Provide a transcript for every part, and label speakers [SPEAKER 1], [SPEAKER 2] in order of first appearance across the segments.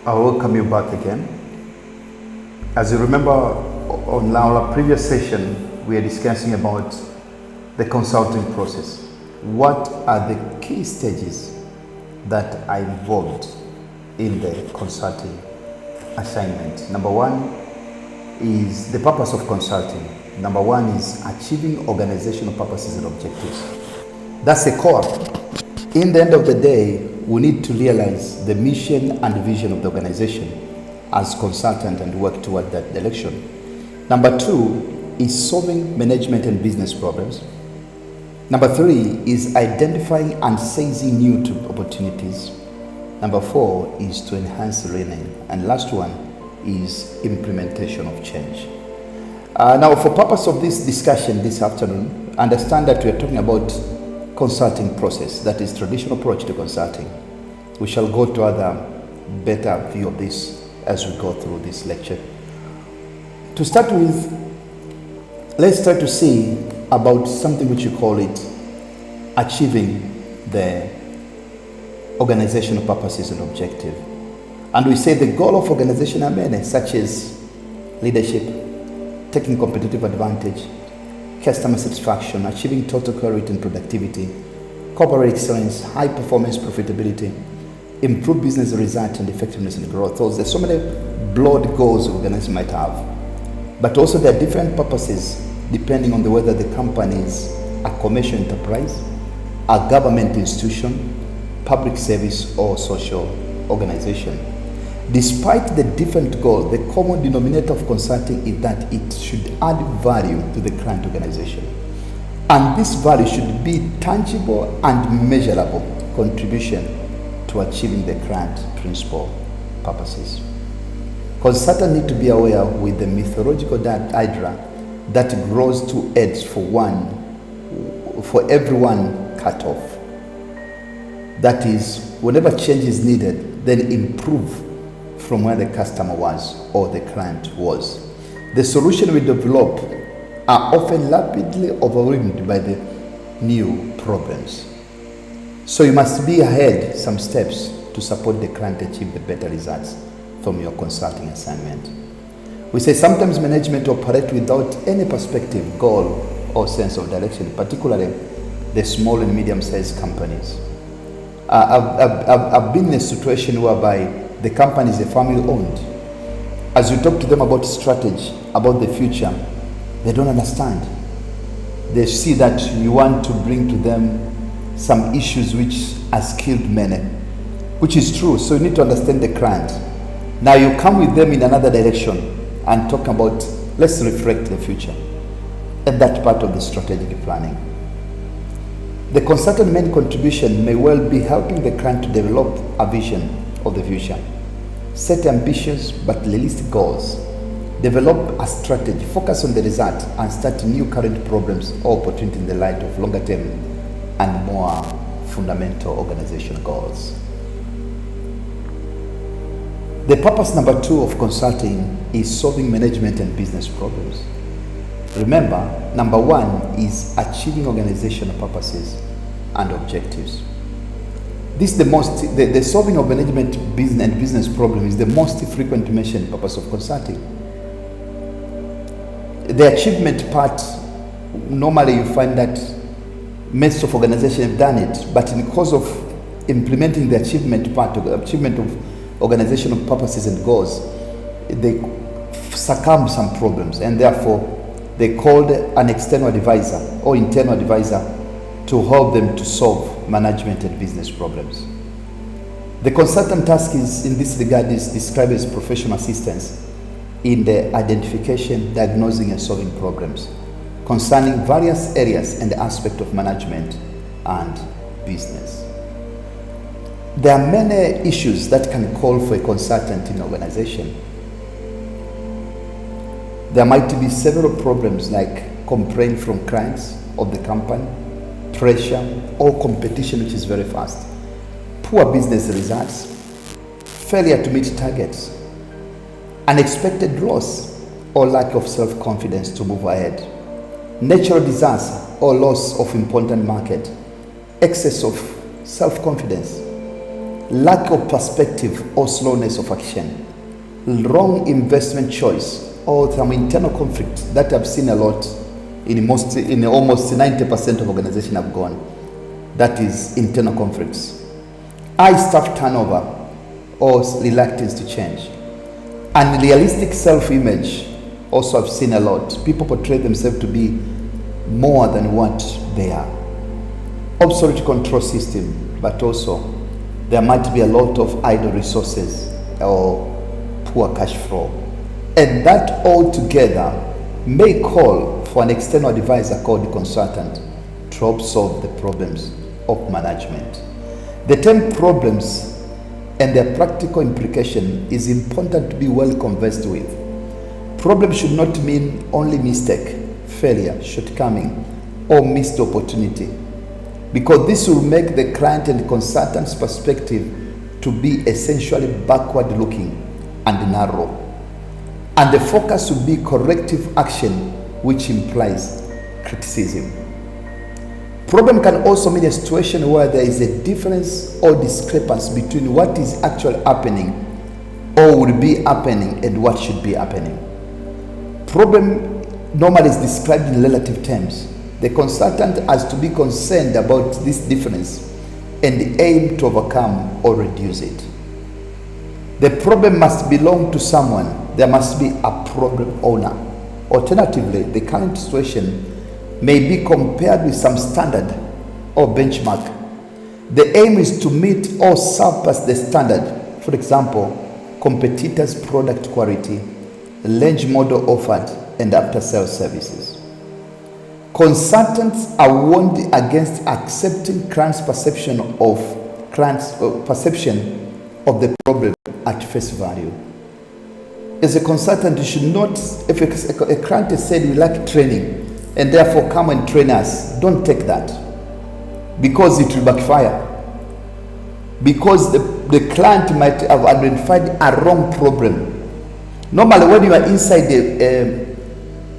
[SPEAKER 1] I welcome you back again. As you remember, on our previous session, we are discussing about the consulting process. What are the key stages that are involved in the consulting assignment? Number one is the purpose of consulting. Number one is achieving organizational purposes and objectives. That's the core. In the end of the day, we need to realize the mission and vision of the organization as consultant and work toward that direction. Number two is solving management and business problems. Number three is identifying and seizing new opportunities. Number four is to enhance learning. And last one is implementation of change. Now, for purpose of this discussion this afternoon, understand that we are talking about consulting process, that is traditional approach to consulting. We shall go to other better view of this as we go through this lecture. To start with, let's try to see about something which you call it achieving the organizational purposes and objective. And we say the goal of organization are many, such as leadership, taking competitive advantage, customer satisfaction, achieving total quality and productivity, corporate excellence, high performance profitability, improve business results and effectiveness and growth. So there's so many broad goals organizations might have, but also there are different purposes depending on whether the company is a commercial enterprise, a government institution, public service or social organization. Despite the different goals, the common denominator of consulting is that it should add value to the client organization. And this value should be tangible and measurable contribution to achieving the client principal purposes. Consultants need to be aware with the methodological hydra that grows two heads for everyone cut off. That is, whenever change is needed, then improve from where the customer was or the client was. The solution we develop are often rapidly overwhelmed by the new problems. So you must be ahead some steps to support the client achieve the better results from your consulting assignment. We say sometimes management operate without any perspective, goal, or sense of direction, particularly the small and medium-sized companies. I've been in a situation whereby the company is a family-owned. As you talk to them about strategy, about the future, they don't understand. They see that you want to bring to them some issues which has killed many, which is true. So you need to understand the client. Now you come with them in another direction and talk about, let's reflect the future. And that part of the strategic planning. The consultant main contribution may well be helping the client to develop a vision of the future, set ambitious but realistic goals, develop a strategy, focus on the result, and start new current problems or opportunity in the light of longer term and more fundamental organizational goals. The purpose number two of consulting is solving management and business problems. Remember, number one is achieving organizational purposes and objectives. This is the solving of management and business problem is the most frequent mentioned purpose of consulting. The achievement part, normally you find that most of organizations have done it, but in cause of implementing the achievement part, achievement of organizational purposes and goals, they succumb some problems, and therefore they called an external advisor or internal advisor to help them to solve management and business problems. The consultant task is, in this regard, is described as professional assistance in the identification, diagnosing, and solving problems concerning various areas and aspects of management and business. There are many issues that can call for a consultant in an organization. There might be several problems like complaint from clients of the company, pressure or competition which is very fast, poor business results, failure to meet targets, unexpected loss or lack of self-confidence to move ahead, natural disaster or loss of important market, excess of self-confidence, lack of perspective or slowness of action, wrong investment choice, or some internal conflict that I've seen a lot in almost 90% of organizations I've gone. That is internal conflicts. High staff turnover or reluctance to change. Unrealistic self-image, also I've seen a lot. People portray themselves to be more than what they are. Obsolete control system, but also there might be a lot of idle resources or poor cash flow. And that all together may call for an external advisor called the consultant to help solve the problems of management. The term problems and their practical implication is important to be well conversed with. Problem should not mean only mistake, failure, shortcoming, or missed opportunity, because this will make the client and consultant's perspective to be essentially backward looking and narrow. And the focus will be corrective action, which implies criticism. Problem can also mean a situation where there is a difference or discrepancy between what is actually happening or will be happening and what should be happening. Problem normally is described in relative terms. The consultant has to be concerned about this difference and aim to overcome or reduce it. The problem must belong to someone. There must be a problem owner. Alternatively, the current situation may be compared with some standard or benchmark. The aim is to meet or surpass the standard. For example, competitors' product quality, range model offered, and after-sales services. Consultants are warned against accepting clients' perception of the problem at face value. As a consultant, you should not, if a client has said we lack training and therefore come and train us, don't take that, because it will backfire. Because the client might have identified a wrong problem. Normally, when you are inside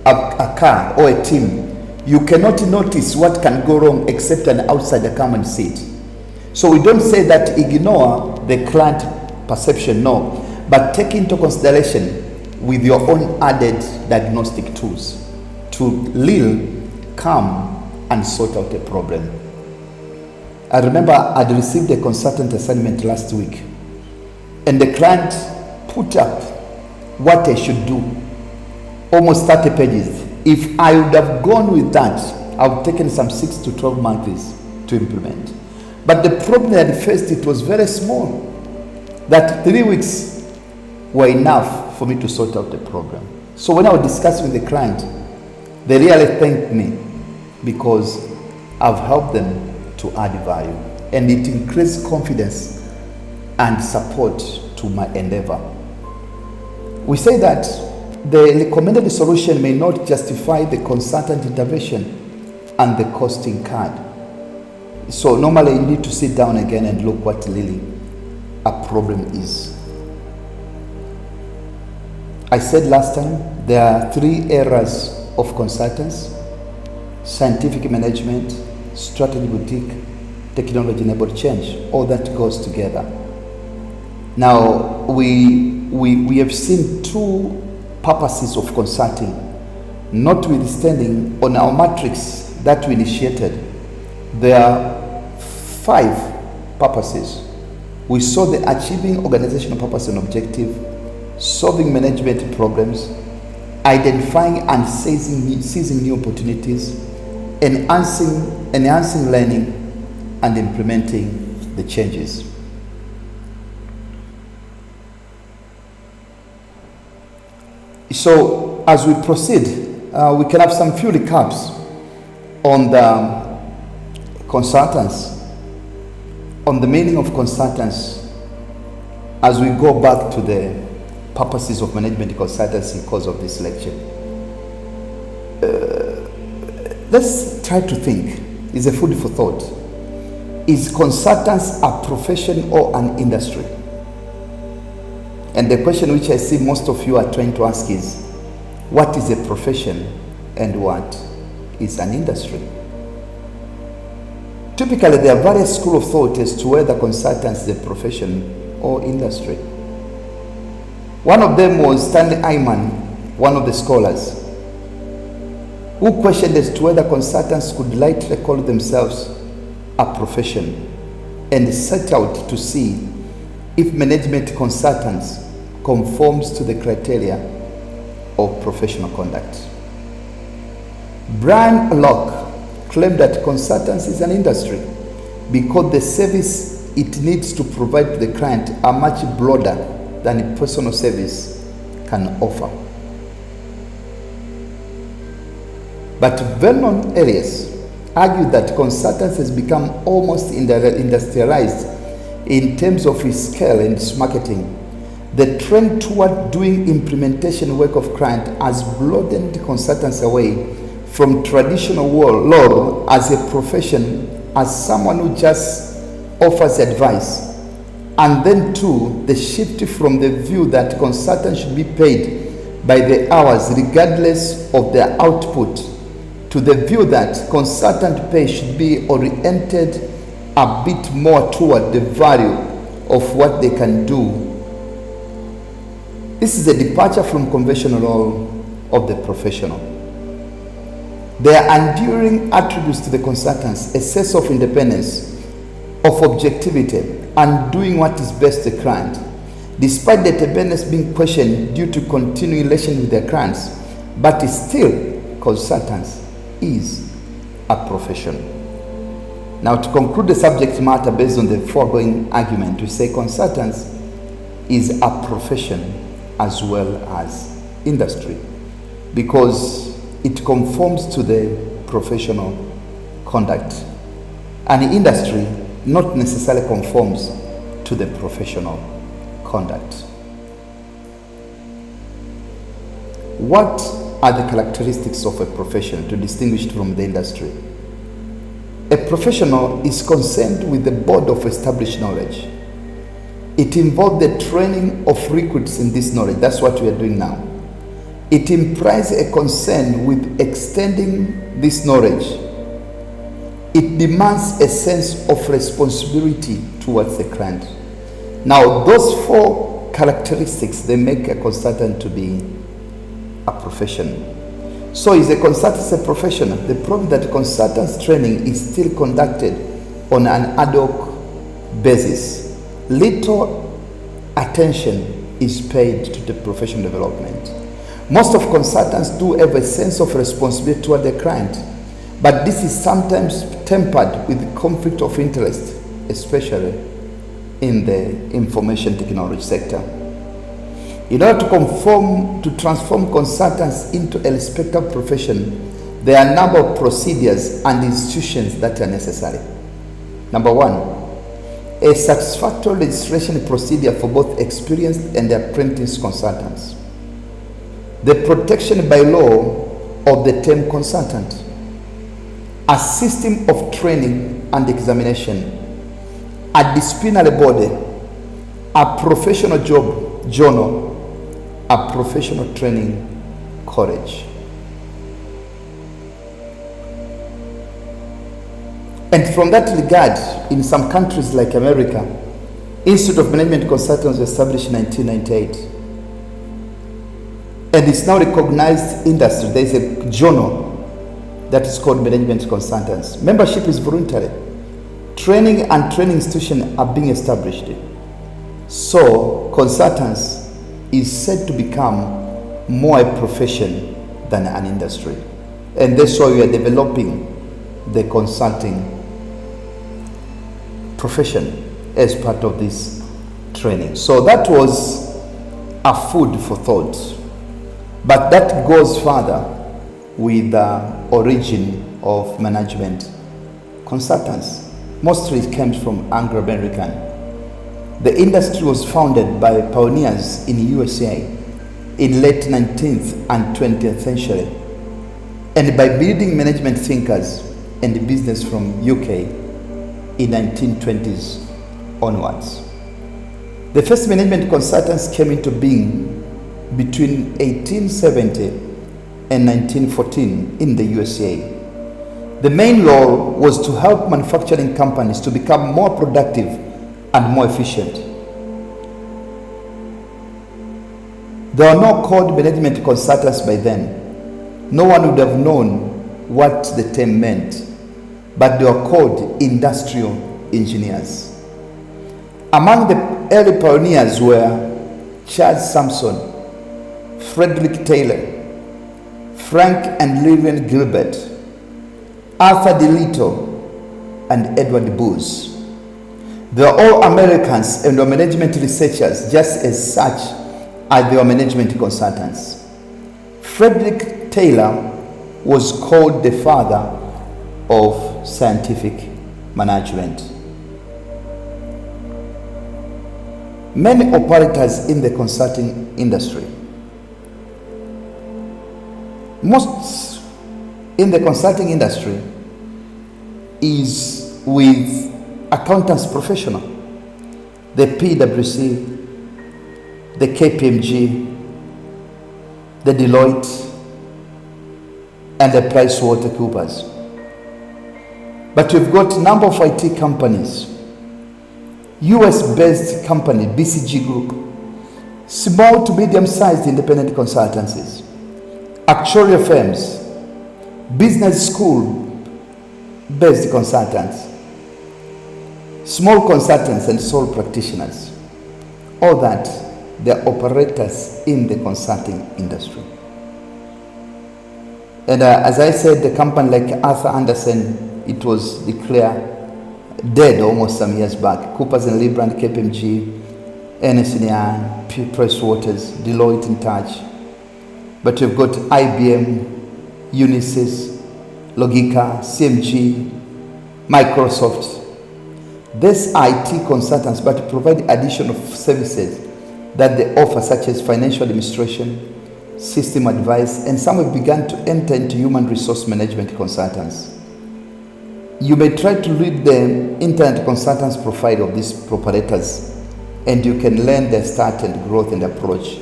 [SPEAKER 1] a car or a team, you cannot notice what can go wrong except an outsider come and see it. So we don't say that ignore the client perception, no, but take into consideration with your own added diagnostic tools to really come and sort out a problem. I remember I'd received a consultant assignment last week, and the client put up what I should do, almost 30 pages. If I would have gone with that, I would have taken some 6 to 12 months to implement. But the problem I had faced, it was very small, that 3 weeks were enough for me to sort out the problem. So when I was discussing with the client, they really thanked me because I've helped them to add value, and it increased confidence and support to my endeavor. We say that the recommended solution may not justify the consultant intervention and the cost incurred. So normally you need to sit down again and look what really a problem is. I said last time, there are 3 areas of consultants: scientific management, strategy boutique, technology-enabled change. All that goes together. Now, we have seen 2 purposes of consulting. Notwithstanding, on our matrix that we initiated, there are 5 purposes. We saw the achieving organizational purpose and objective, solving management problems, identifying and seizing new opportunities, enhancing learning, and implementing the changes. So as we proceed, we can have some few recaps on the consultants, on the meaning of consultants, as we go back to the purposes of management consultancy because of this lecture. Let's try to think. It's a food for thought. Is consultants a profession or an industry? And the question which I see most of you are trying to ask is, what is a profession and what is an industry? Typically, there are various schools of thought as to whether consultants is a profession or industry. One of them was Stanley Eyman, one of the scholars, who questioned as to whether consultants could lightly call themselves a profession and set out to see if management consultants conforms to the criteria of professional conduct. Brian Locke claimed that consultants is an industry because the service it needs to provide to the client are much broader than a personal service can offer. But Vernon Elias argued that consultants has become almost industrialized in terms of its scale and its marketing. The trend toward doing implementation work of client has broadened consultants away from traditional law as a profession, as someone who just offers advice, and then two, the shift from the view that consultants should be paid by the hours regardless of their output to the view that consultant pay should be oriented a bit more toward the value of what they can do. This is a departure from conventional role of the professional. There are enduring attributes to the consultants: a sense of independence, of objectivity, and doing what is best to the client. Despite the independence being questioned due to continuing relation with their clients, but still, consultants is a profession. Now, to conclude the subject matter based on the foregoing argument, we say consultants is a profession as well as industry because it conforms to the professional conduct. And industry not necessarily conforms to the professional conduct. What are the characteristics of a profession to distinguish it from the industry? A professional is concerned with the board of established knowledge. It involves the training of recruits in this knowledge. That's what we are doing now. It implies a concern with extending this knowledge. It demands a sense of responsibility towards the client. Now, those four characteristics, they make a consultant to be a profession. So is a consultant a professional? The problem that consultants training is still conducted on an ad hoc basis. Little attention is paid to the professional development. Most of consultants do have a sense of responsibility toward the client, but this is sometimes tempered with conflict of interest, especially in the information technology sector. In order to transform consultants into a respectable profession, there are a number of procedures and institutions that are necessary. Number one, a satisfactory registration procedure for both experienced and apprentice consultants. The protection by law of the term consultant. A system of training and examination. A disciplinary body. A professional job journal. A professional training college. And from that regard, in some countries like America, Institute of Management Consultants was established in 1998. And it's now recognized industry. There is a journal that is called Management Consultants. Membership is voluntary. Training and training institutions are being established. So, consultants is said to become more a profession than an industry. And that's why we are developing the consulting profession as part of this training. So that was a food for thought. But that goes further with the origin of management consultants. Mostly it comes from Anglo-American. The industry was founded by pioneers in USA in late 19th and 20th century, and by building management thinkers and business from UK in 1920s onwards. The first management consultants came into being between 1870 and 1914 in the USA. The main role was to help manufacturing companies to become more productive and more efficient. There were no called management consultants by then. No one would have known what the term meant, but they were called industrial engineers. Among the early pioneers were Charles Sampson, Frederick Taylor, Frank and Lillian Gilbert, Arthur DeLitto, and Edward Booz. They were all Americans and were management researchers, just as such as they were management consultants. Frederick Taylor was called the father of scientific management. Many operators in the consulting industry. Most in the consulting industry is with accountants professional, the PwC, the KPMG, the Deloitte, and the PricewaterhouseCoopers. But we've got a number of IT companies, US-based company, BCG Group, small to medium-sized independent consultancies, actuarial firms, business school-based consultants, small consultants and sole practitioners. All that, they're operators in the consulting industry. And as I said, the company like Arthur Andersen, it was declared dead almost some years back. Coopers and Lybrand, KPMG, Ernst & Young, Pricewaterhouse, Deloitte in touch. But we've got IBM, Unisys, Logica, CMG, Microsoft. These IT consultants, but provide additional services that they offer, such as financial administration, system advice, and some have begun to enter into human resource management consultants. You may try to read the internet consultants profile of these operators, and you can learn their start and growth and approach,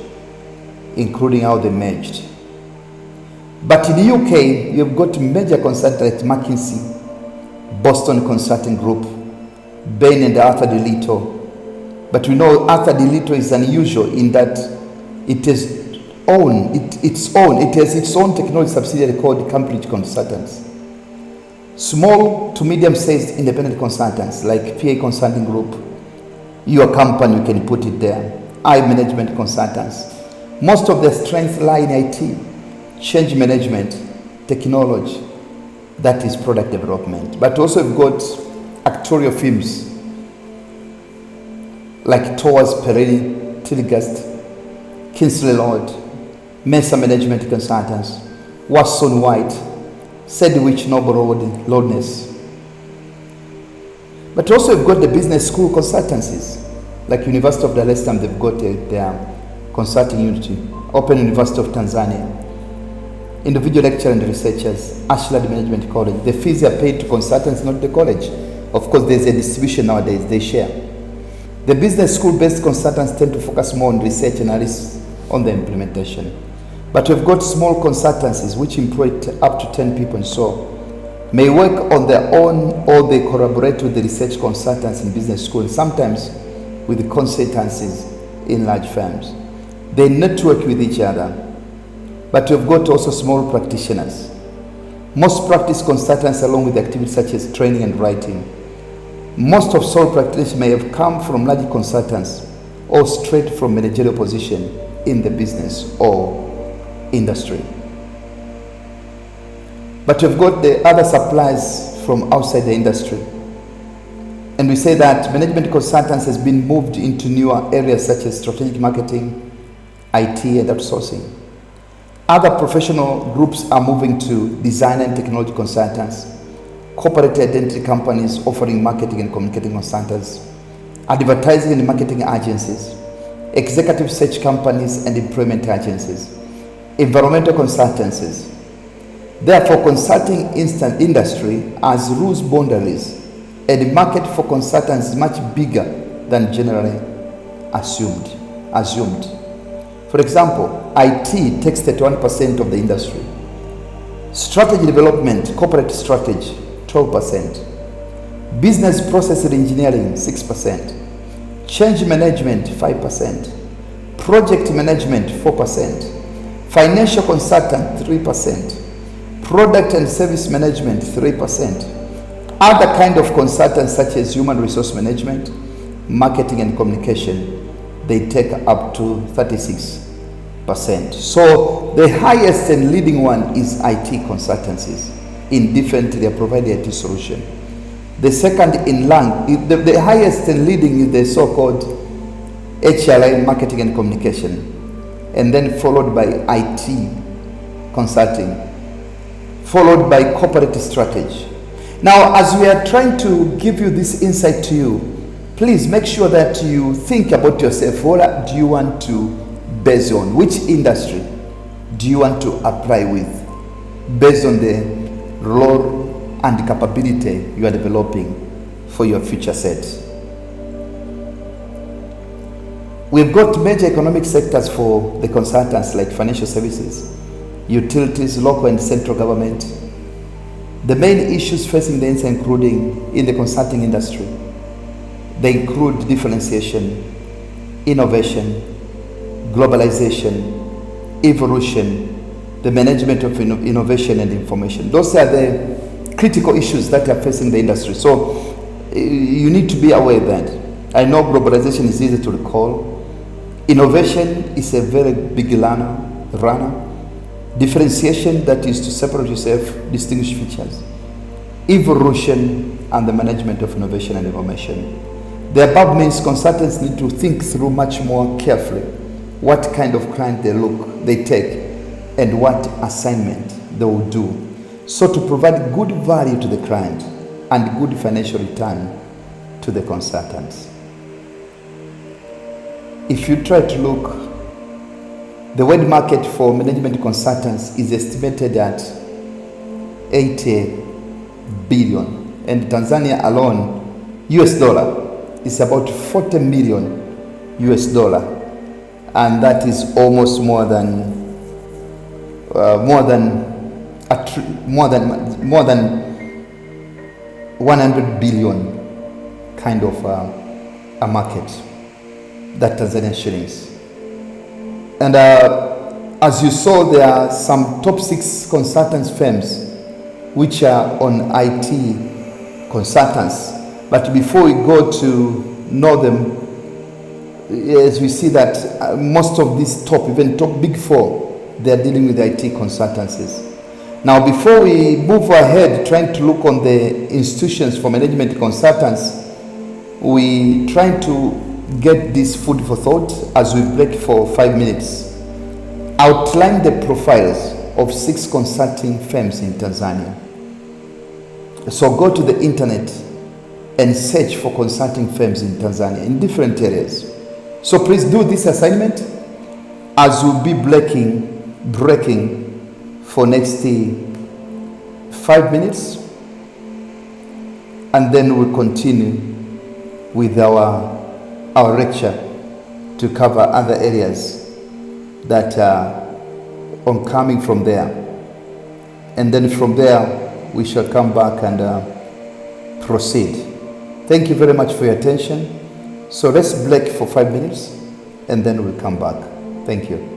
[SPEAKER 1] including how they merged. But in the UK, you've got major consultants like McKinsey, Boston Consulting Group, Bain and Arthur DeLitto. But we know Arthur DeLitto is unusual in that it has its own technology subsidiary called Cambridge Consultants. Small to medium-sized independent consultants like PA Consulting Group, your company, you can put it there, iManagement Consultants. Most of their strengths lie in IT, change management, technology, that is product development. But also we've got actuarial firms like Towers Perrini, Tilgast, Kingsley Lord, Mesa Management Consultants, Watson White, Sedgwick Noble Lordness. But also we've got the business school consultancies, like University of Dar es Salaam, they've got their consulting unit, Open University of Tanzania, individual lecturer and researchers, Ashland Management College. The fees are paid to consultants, not the college. Of course, there's a distribution nowadays, they share. The business school-based consultants tend to focus more on research and on the implementation. But we've got small consultancies which employ up to 10 people and so may work on their own, or they collaborate with the research consultants in business school, and sometimes with the consultancies in large firms. They network with each other. But we've got also small practitioners. Most practice consultants, along with activities such as training and writing. Most of sole practitioners may have come from large consultants or straight from managerial position in the business or industry. But we've got the other suppliers from outside the industry. And we say that management consultants has been moved into newer areas such as strategic marketing, IT, and outsourcing. Other professional groups are moving to design and technology consultants, corporate identity companies offering marketing and communicating consultants, advertising and marketing agencies, executive search companies and employment agencies, environmental consultancies. Therefore, consulting industry has rules, boundaries, and the market for consultants is much bigger than generally assumed. For example, IT takes 31% of the industry. Strategy development, corporate strategy, 12%. Business process engineering, 6%. Change management, 5%. Project management, 4%. Financial consultant, 3%. Product and service management, 3%. Other kind of consultants such as human resource management, marketing and communication, they take up to 36%. So the highest and leading one is IT consultancies. In different, they are providing IT solution. The second in line, the highest and leading is the so-called HLI, marketing and communication, and then followed by IT consulting, followed by corporate strategy. Now, as we are trying to give you this insight to you, please make sure that you think about yourself. What do you want to base on? Which industry do you want to apply with based on the role and capability you are developing for your future set? We've got major economic sectors for the consultants like financial services, utilities, local and central government. The main issues facing the industry, including in the consulting industry, they include differentiation, innovation, globalization, evolution, the management of innovation and information. Those are the critical issues that are facing the industry. So you need to be aware that. I know globalization is easy to recall. Innovation is a very big runner. Differentiation, that is to separate yourself, distinguish features. Evolution and the management of innovation and information. The above means consultants need to think through much more carefully what kind of client they take and what assignment they will do, so to provide good value to the client and good financial return to the consultants. If you try to look, the world market for management consultants is estimated at 80 billion, and Tanzania alone, US dollar, is about 40 million US dollar, and that is almost more than 100 billion kind of a market, that Tanzanian shillings. And as you saw, there are some top 6 consultants firms which are on IT consultants. But before we go to know them, as we see that most of these even top big 4, they are dealing with IT consultancies. Now, before we move ahead trying to look on the institutions for management consultants, we try to get this food for thought as we break for 5 minutes. Outline the profiles of 6 consulting firms in Tanzania. So go to the internet and search for consulting firms in Tanzania in different areas. So please do this assignment as we'll be breaking for next 5 minutes, and then we'll continue with our lecture to cover other areas that are coming from there. And then from there, we shall come back and proceed. Thank you very much for your attention. So let's break for 5 minutes, and then we'll come back. Thank you.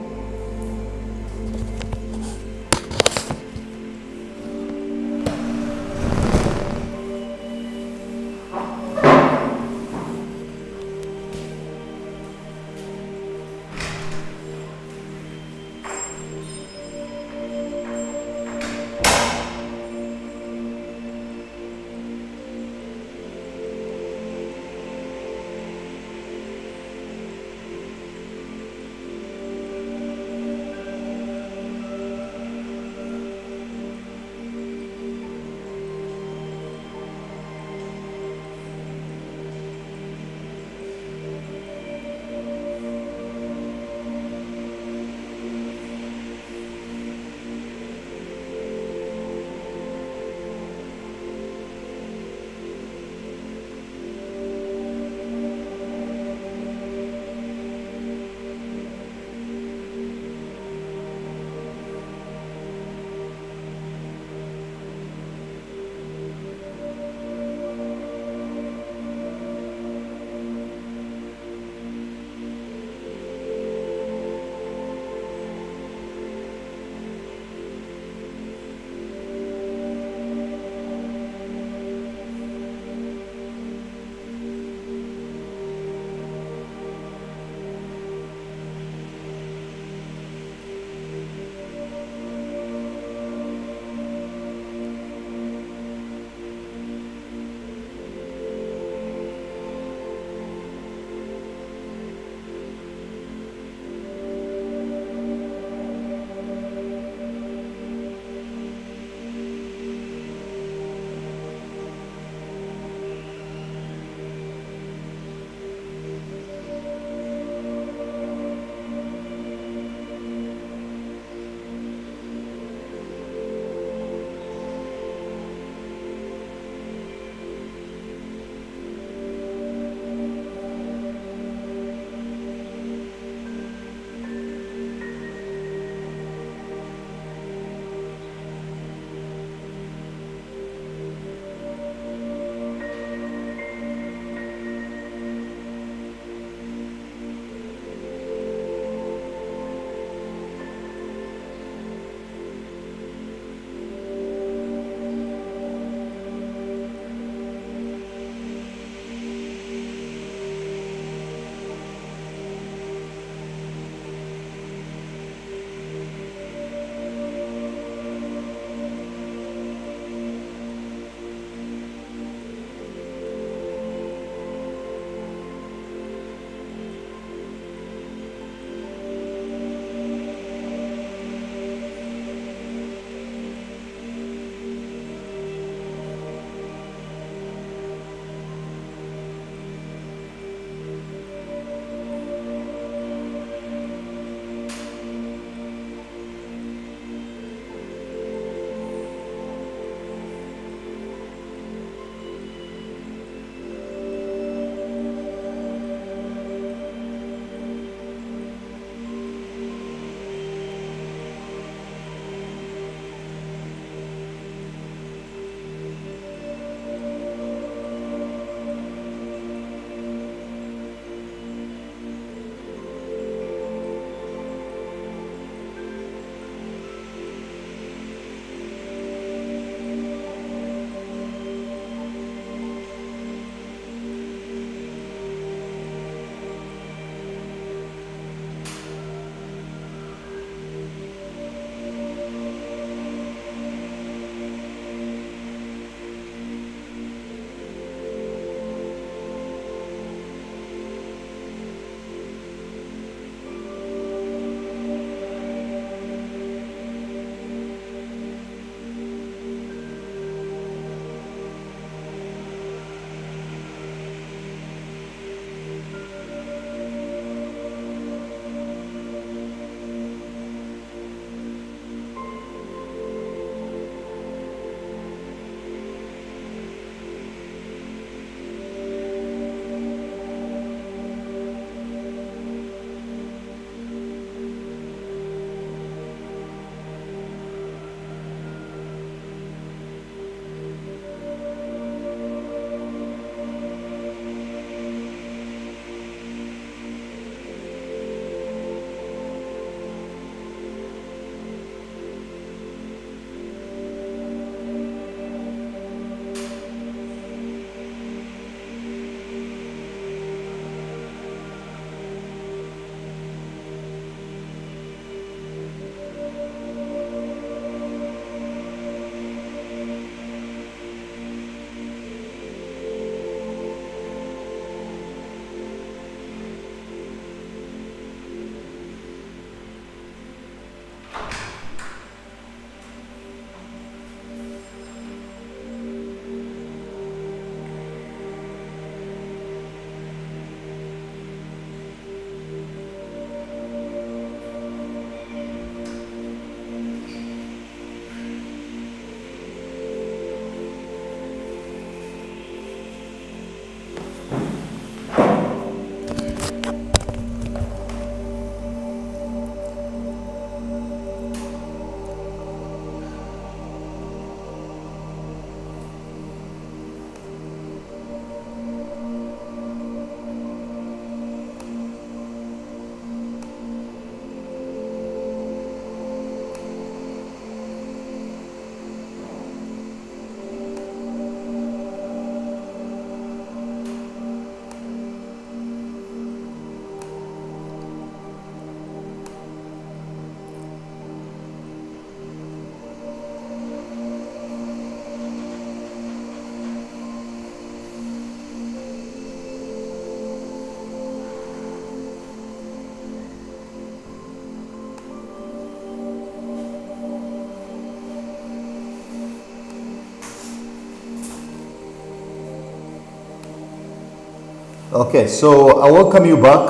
[SPEAKER 1] Okay, so I welcome you back,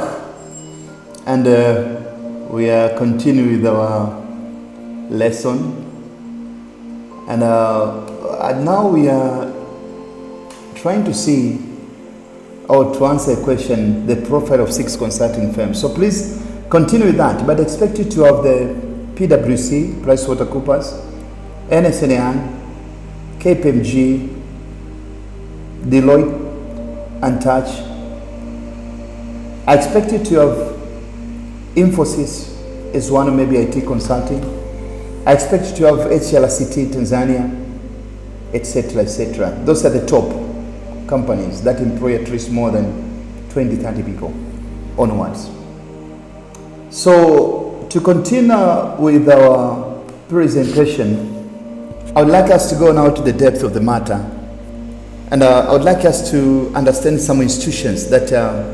[SPEAKER 1] and we are continuing with our lesson, and now we are trying to see or to answer a question, the profile of 6 consulting firms. So please continue with that, but expect you to have the PwC, PricewaterhouseCoopers, Ernst & Young, KPMG, Deloitte, and Touch. I expect you to have Infosys as one, or maybe IT consulting. I expect you to have HLCT Tanzania, etc., etc. Those are the top companies that employ at least more than 20, 30 people onwards. So to continue with our presentation, I would like us to go now to the depth of the matter. And I would like us to understand some institutions that are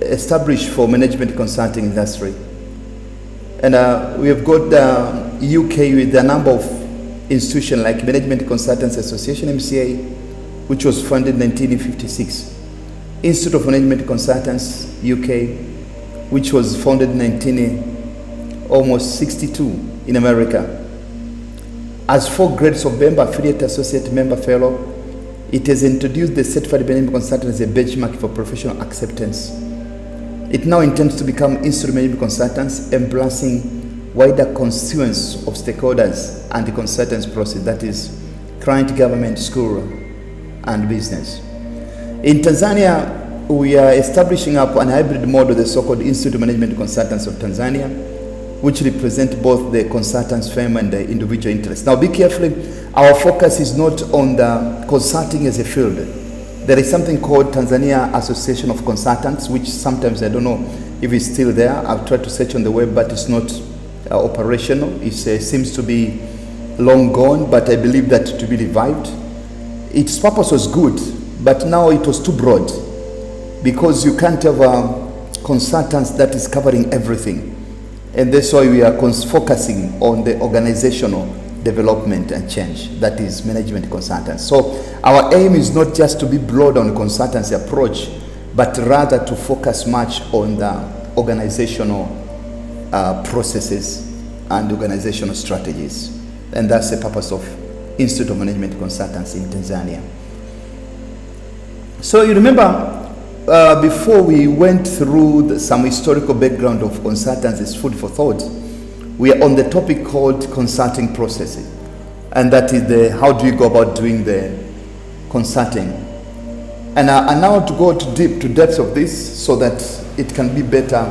[SPEAKER 1] established for management consulting industry. And we have got UK with a number of institutions like Management Consultants Association, MCA, which was founded in 1956. Institute of Management Consultants, UK, which was founded in 1962 in America. As 4 grades of member, affiliate, associate, member, fellow, it has introduced the Certified Management Consultant as a benchmark for professional acceptance. It now intends to become Institute of Management Consultants, embracing wider constituents of stakeholders and the consultants process, that is client, government, school, and business. In Tanzania, we are establishing up an hybrid model, the so-called Institute of Management Consultants of Tanzania, which represent both the consultants firm and the individual interests. Now be careful, our focus is not on the consulting as a field. There is something called Tanzania Association of Consultants, which sometimes I don't know if it's still there. I've tried to search on the web, but it's not operational. It seems to be long gone, but I believe that to be revived. Its purpose was good, but now it was too broad, because you can't have consultants that is covering everything. And that's why we are focusing on the organizational development and change, that is management consultants. So our aim is not just to be broad on consultancy approach, but rather to focus much on the organizational processes and organizational strategies. And that's the purpose of Institute of Management Consultants in Tanzania. So you remember, before we went through some historical background of consultants as food for thought, we are on the topic called consulting processes. And that is how do you go about doing the consulting. And now to go to depths of this so that it can be better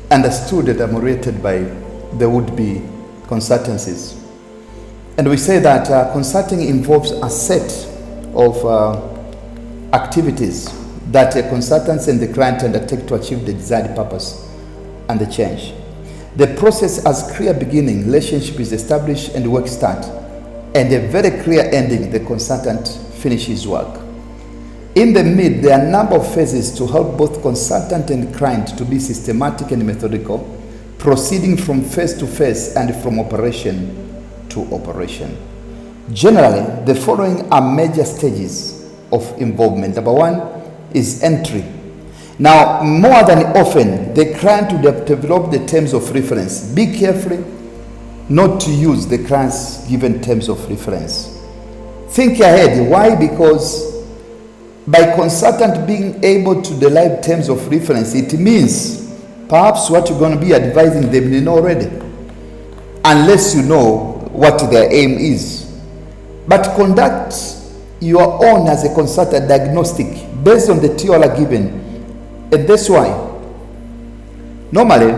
[SPEAKER 1] understood and ameliorated by the would-be consultancies. And we say that consulting involves a set of activities that the consultants and the client undertake to achieve the desired purpose and the change. The process has clear beginning, relationship is established and work start, and a very clear ending, the consultant finishes work. In the mid, there are a number of phases to help both consultant and client to be systematic and methodical, proceeding from phase to phase and from operation to operation. Generally, the following are major stages of involvement. Number 1 is entry. Now, more than often, the client would have developed the terms of reference. Be careful not to use the client's given terms of reference. Think ahead. Why? Because by consultant being able to derive terms of reference, it means perhaps what you're going to be advising them you know already, unless you know what their aim is. But conduct your own as a consultant diagnostic based on the theory given. And that's why normally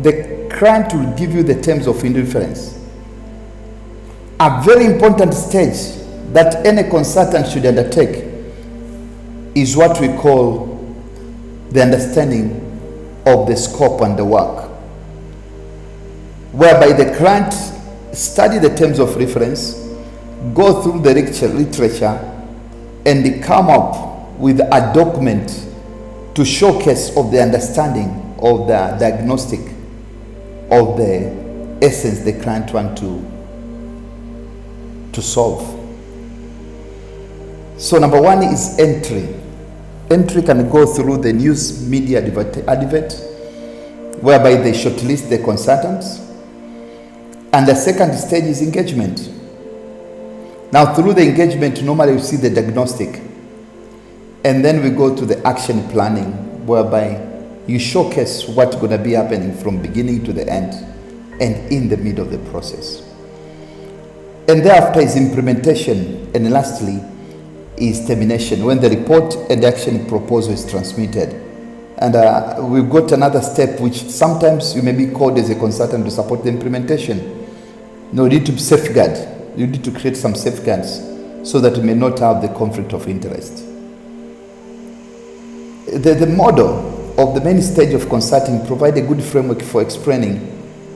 [SPEAKER 1] the client will give you the terms of reference. A very important stage that any consultant should undertake is what we call the understanding of the scope and the work, whereby the client study the terms of reference, go through the literature, and they come up with a document to showcase of the understanding of the diagnostic of the essence the client want to solve. So number 1 is entry. Entry can go through the news media advert, whereby they shortlist the consultants. And the second stage is engagement. Now, through the engagement, normally we see the diagnostic. And then we go to the action planning, whereby you showcase what's going to be happening from beginning to the end and in the middle of the process. And thereafter is implementation. And lastly is termination, when the report and action proposal is transmitted. And we've got another step which sometimes you may be called as a consultant to support the implementation. No, you need to safeguard. You need to create some safeguards so that you may not have the conflict of interest. The model of the main stage of consulting provide a good framework for explaining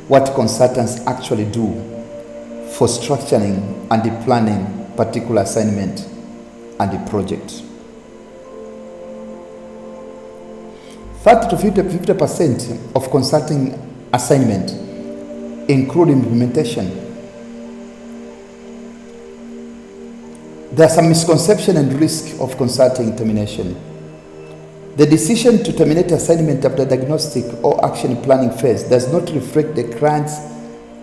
[SPEAKER 1] what consultants actually do for structuring and planning particular assignment and the project. 30 to 50% of consulting assignment include implementation. There are some misconception and risk of consulting termination. The decision to terminate assignment after diagnostic or action planning phase does not reflect the client's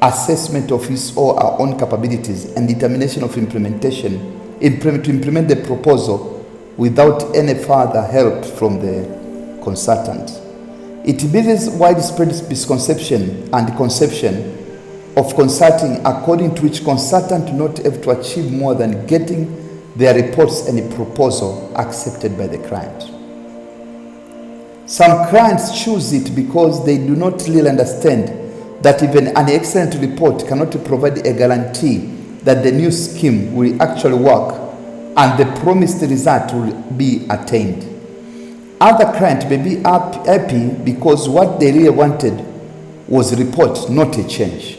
[SPEAKER 1] assessment of his or her own capabilities and determination of implementation to implement the proposal without any further help from the consultant. It builds widespread misconception and conception of consulting, according to which consultants do not have to achieve more than getting their reports and a proposal accepted by the client. Some clients choose it because they do not really understand that even an excellent report cannot provide a guarantee that the new scheme will actually work and the promised result will be attained. Other clients may be happy because what they really wanted was a report, not a change.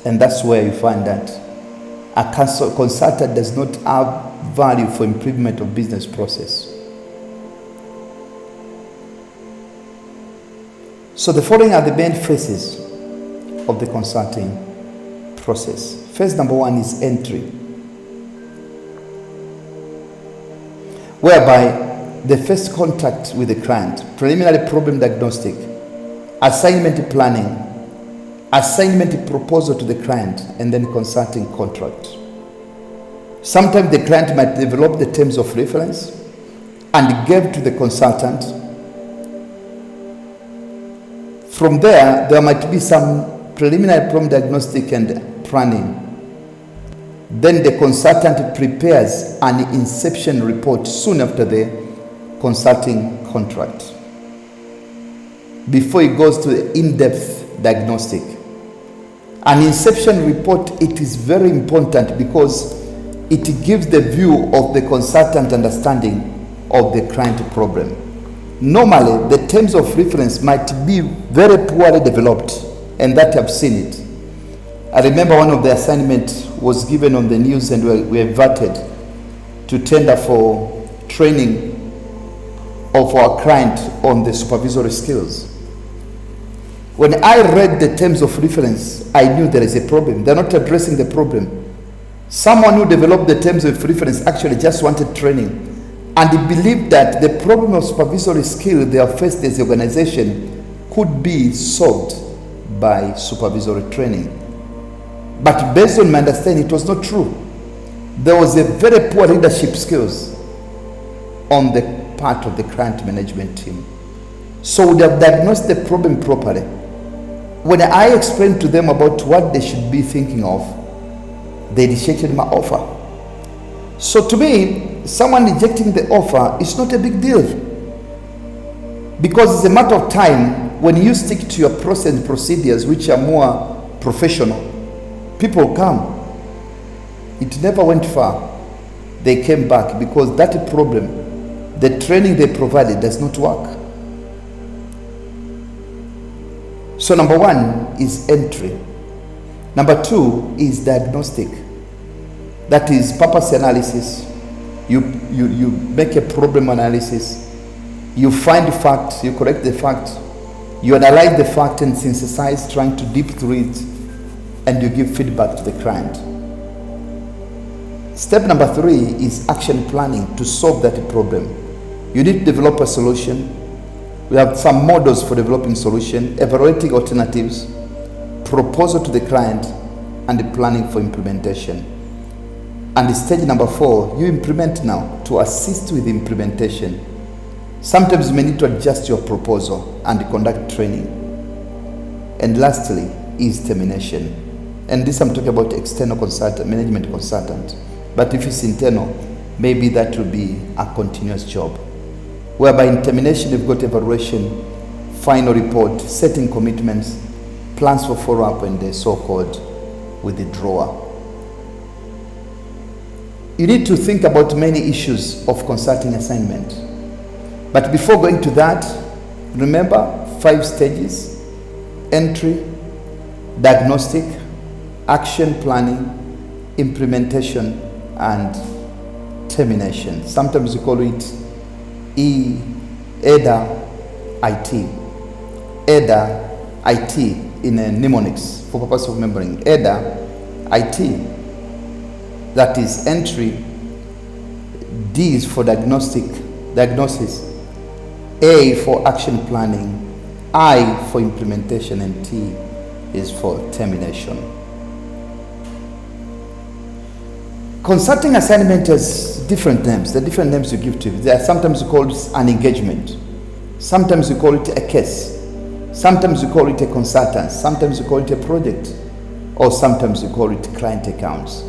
[SPEAKER 1] And that's where you find that a consultant does not have value for improvement of business process. So the following are the main phases of the consulting process. Phase number one is entry, whereby the first contact with the client, preliminary problem diagnostic, assignment planning, assignment proposal to the client, and then consulting contract. Sometimes the client might develop the terms of reference and give to the consultant. From there might be some preliminary problem diagnostic and planning. Then the consultant prepares an inception report soon after the consulting contract, before it goes to the in-depth diagnostic. An inception report, it is very important because it gives the view of the consultant understanding of the client problem. Normally, the terms of reference might be very poorly developed, and that I've seen it. I remember one of the assignments was given on the news, and we were invited to tender for training of our client on the supervisory skills. When I read the terms of reference, I knew there is a problem. They're not addressing the problem. Someone who developed the terms of reference actually just wanted training, and he believed that the problem of supervisory skill they have faced as an organization could be solved by supervisory training. But based on my understanding, it was not true. There was a very poor leadership skills on the part of the client management team. So they have diagnosed the problem properly. When I explained to them about what they should be thinking of, they rejected my offer. So to me, someone rejecting the offer is not a big deal, because it's a matter of time. When you stick to your process and procedures which are more professional, people come. It never went far. They came back because that problem, the training they provided does not work. So number one is entry. Number two is diagnostic. That is purpose analysis. You make a problem analysis. You find the fact, you correct the fact, you analyze the fact and synthesize, trying to deep through it, and you give feedback to the client. Step number three is action planning to solve that problem. You need to develop a solution. We have some models for developing solution, evaluating alternatives, proposal to the client, and the planning for implementation. And the stage number 4, you implement now to assist with implementation. Sometimes you may need to adjust your proposal and conduct training. And lastly is termination. And this I'm talking about external consultant, management consultant. But if it's internal, maybe that will be a continuous job. Whereby in termination, you've got evaluation, final report, setting commitments, plans for follow-up, and the so-called withdrawal. You need to think about many issues of consulting assignment. But before going to that, remember 5 stages: entry, diagnostic, action planning, implementation, and termination. Sometimes we call it EDA IT. EDA IT in a mnemonics for purpose of remembering. EDA IT, that is entry, D is for diagnosis, A for action planning, I for implementation, and T is for termination. Consulting assignment has different names. The different names you give to it. They are sometimes called an engagement. Sometimes you call it a case. Sometimes you call it a consultant. Sometimes you call it a project. Or sometimes you call it client accounts.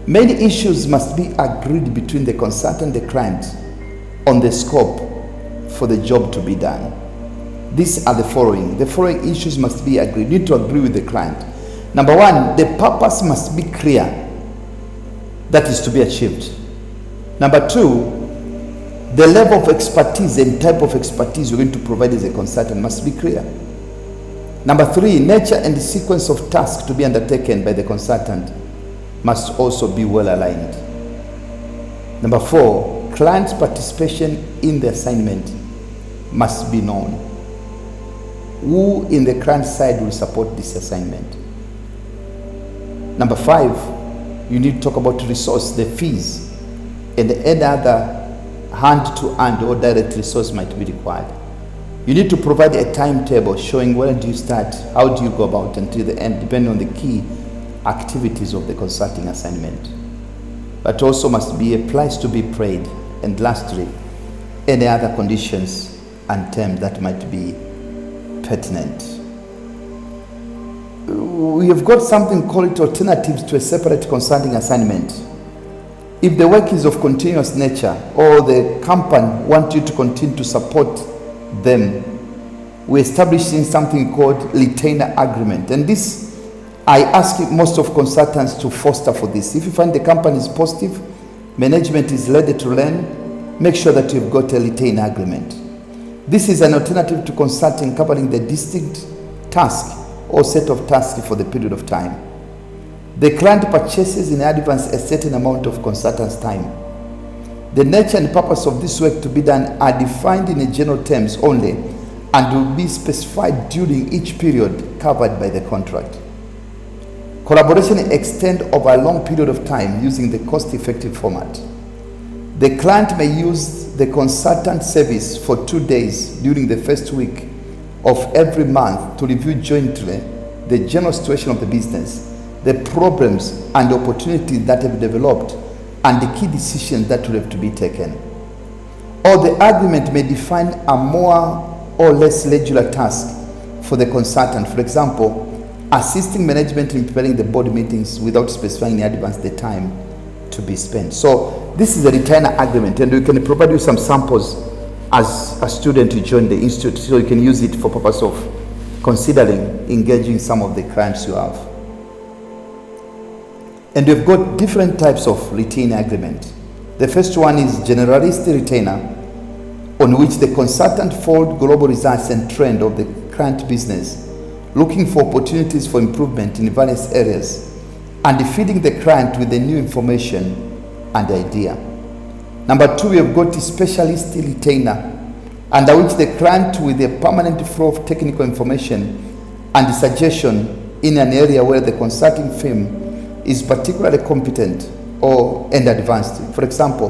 [SPEAKER 1] Many issues must be agreed between the consultant and the client on the scope for the job to be done. These are the following. The following issues must be agreed. You need to agree with the client. Number 1, the purpose must be clear. That is to be achieved. Number 2, the level of expertise and type of expertise you're going to provide as a consultant must be clear. Number 3, nature and the sequence of tasks to be undertaken by the consultant must also be well aligned. Number 4, client's participation in the assignment must be known. Who in the client side will support this assignment? Number 5, you need to talk about resource, the fees, and any other hand-to-hand or direct resource might be required. You need to provide a timetable showing when do you start, how do you go about until the end, depending on the key activities of the consulting assignment. But also must be a price to be paid, and lastly, any other conditions and terms that might be pertinent. We have got something called alternatives to a separate consulting assignment. If the work is of continuous nature or the company wants you to continue to support them, we're establishing something called retainer agreement. And this, I ask most of consultants to foster for this. If you find the company is positive, management is ready to learn, make sure that you've got a retainer agreement. This is an alternative to consulting covering the distinct task or set of tasks for the period of time. The client purchases in advance a certain amount of consultant's time. The nature and purpose of this work to be done are defined in general terms only and will be specified during each period covered by the contract. Collaboration extends over a long period of time using the cost-effective format. The client may use the consultant service for 2 days during the first week of every month to review jointly the general situation of the business, the problems and opportunities that have developed, and the key decisions that will have to be taken. Or the agreement may define a more or less regular task for the consultant. For example, assisting management in preparing the board meetings without specifying in advance the time to be spent. So this is a retainer agreement, and we can provide you some samples as a student to join the institute, so you can use it for purpose of considering engaging some of the clients you have. And we've got different types of retainer agreement. The first one is generalist retainer, on which the consultant follows global results and trend of the client business, looking for opportunities for improvement in various areas, and feeding the client with the new information and idea. Number 2, we have got a specialist retainer, under which the client with a permanent flow of technical information and suggestion in an area where the consulting firm is particularly competent and advanced. For example,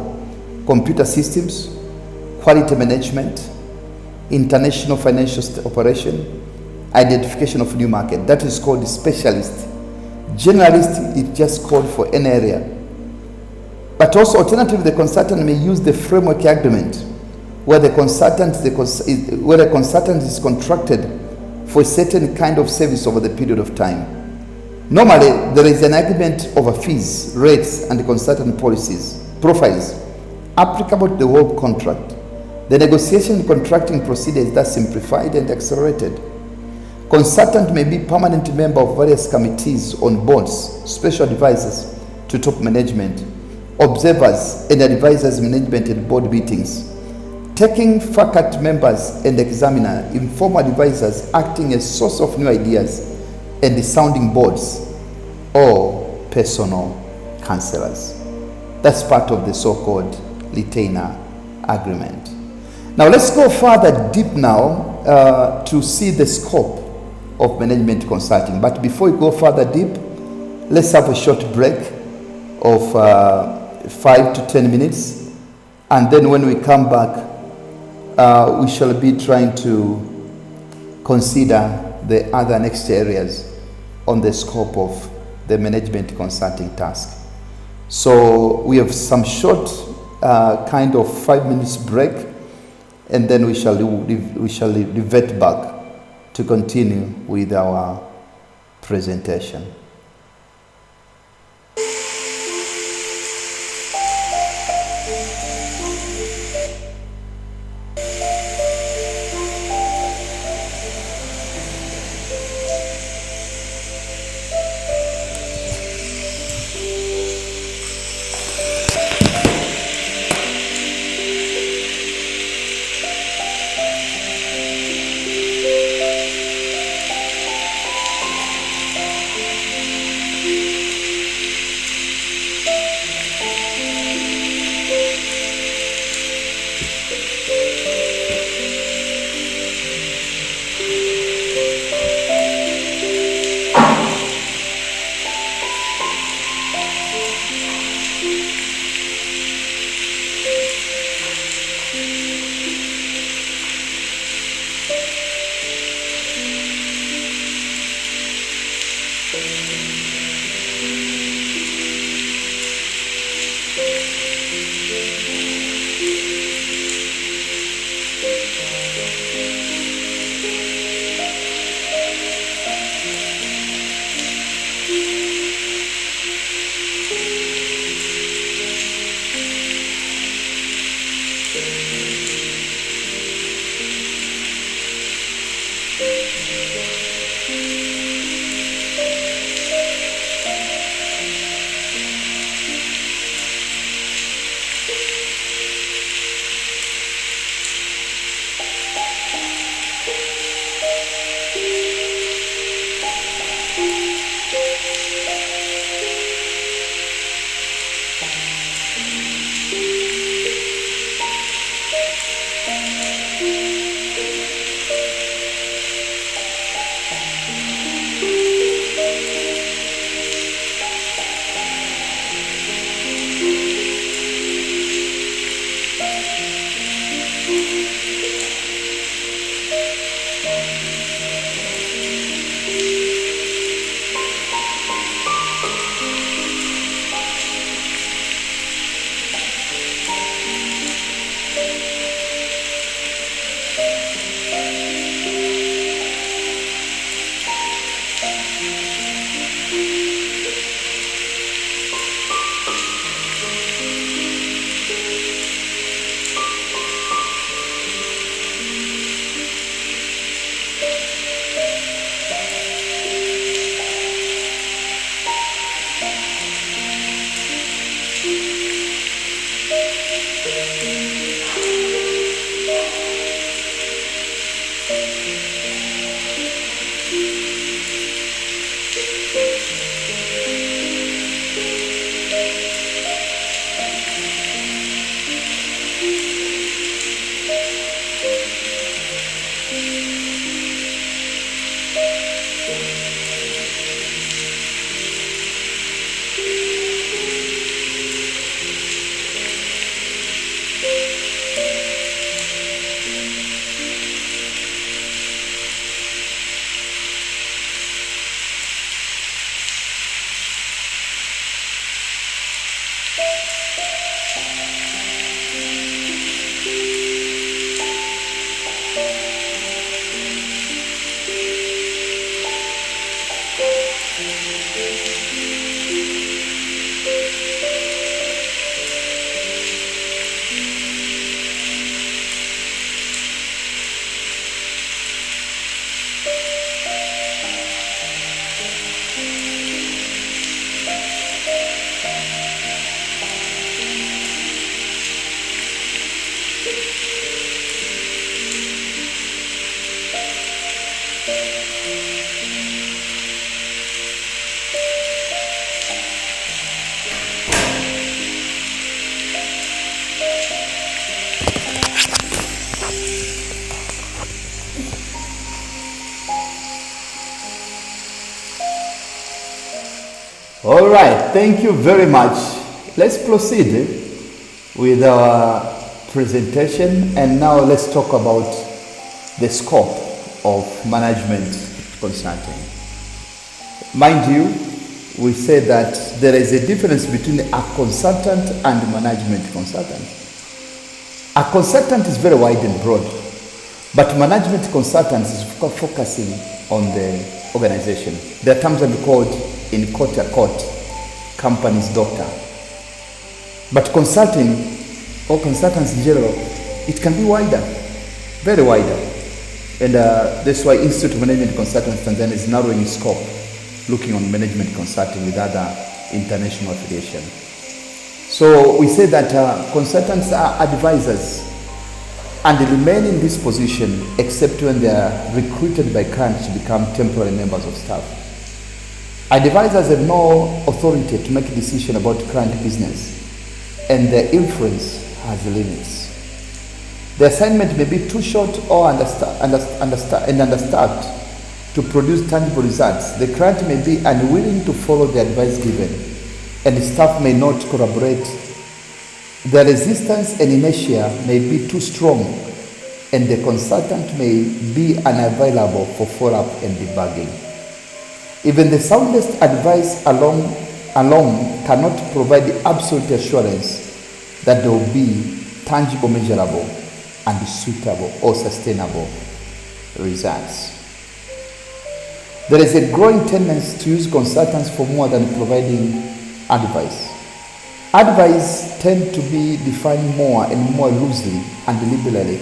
[SPEAKER 1] computer systems, quality management, international financial operation, identification of new market. That is called specialist. Generalist is just called for an area. But also, alternatively, the consultant may use the framework agreement where the consultant is contracted for a certain kind of service over the period of time. Normally, there is an agreement over fees, rates, and consultant profiles applicable to the whole contract. The negotiation and contracting procedure is thus simplified and accelerated. Consultant may be permanent member of various committees on boards, special advisors to top management, observers and advisors management at board meetings, taking faculty members and examiner, informal advisors acting as source of new ideas and the sounding boards, or personal counselors. That's part of the so-called retainer agreement. Now let's go further deep now to see the scope of management consulting. But before we go further deep, let's have a short break of 5 to 10 minutes, and then when we come back, we shall be trying to consider the other next areas on the scope of the management consulting task. So we have some short kind of 5 minutes break, and then we shall revert back to continue with our presentation. All right, thank you very much. Let's proceed with our presentation, and now let's talk about the scope of management consulting. Mind you, we say that there is a difference between a consultant and management consultant. A consultant is very wide and broad, but management consultant is focusing on the organization. There are terms that we called in court company's doctor. But consulting, or consultants in general, it can be wider, very wider. And that's why Institute of Management Consultants Tanzania is narrowing its scope, looking on management consulting with other international affiliation. So we say that consultants are advisors and they remain in this position except when they are recruited by clients to become temporary members of staff. Advisors have no authority to make a decision about client business, and their influence has limits. The assignment may be too short or understaffed to produce tangible results. The client may be unwilling to follow the advice given, and the staff may not collaborate. The resistance and inertia may be too strong, and the consultant may be unavailable for follow-up and debugging. Even the soundest advice alone cannot provide the absolute assurance that there will be tangible, measurable, and suitable or sustainable results. There is a growing tendency to use consultants for more than providing advice. Advice tend to be defined more and more loosely and liberally,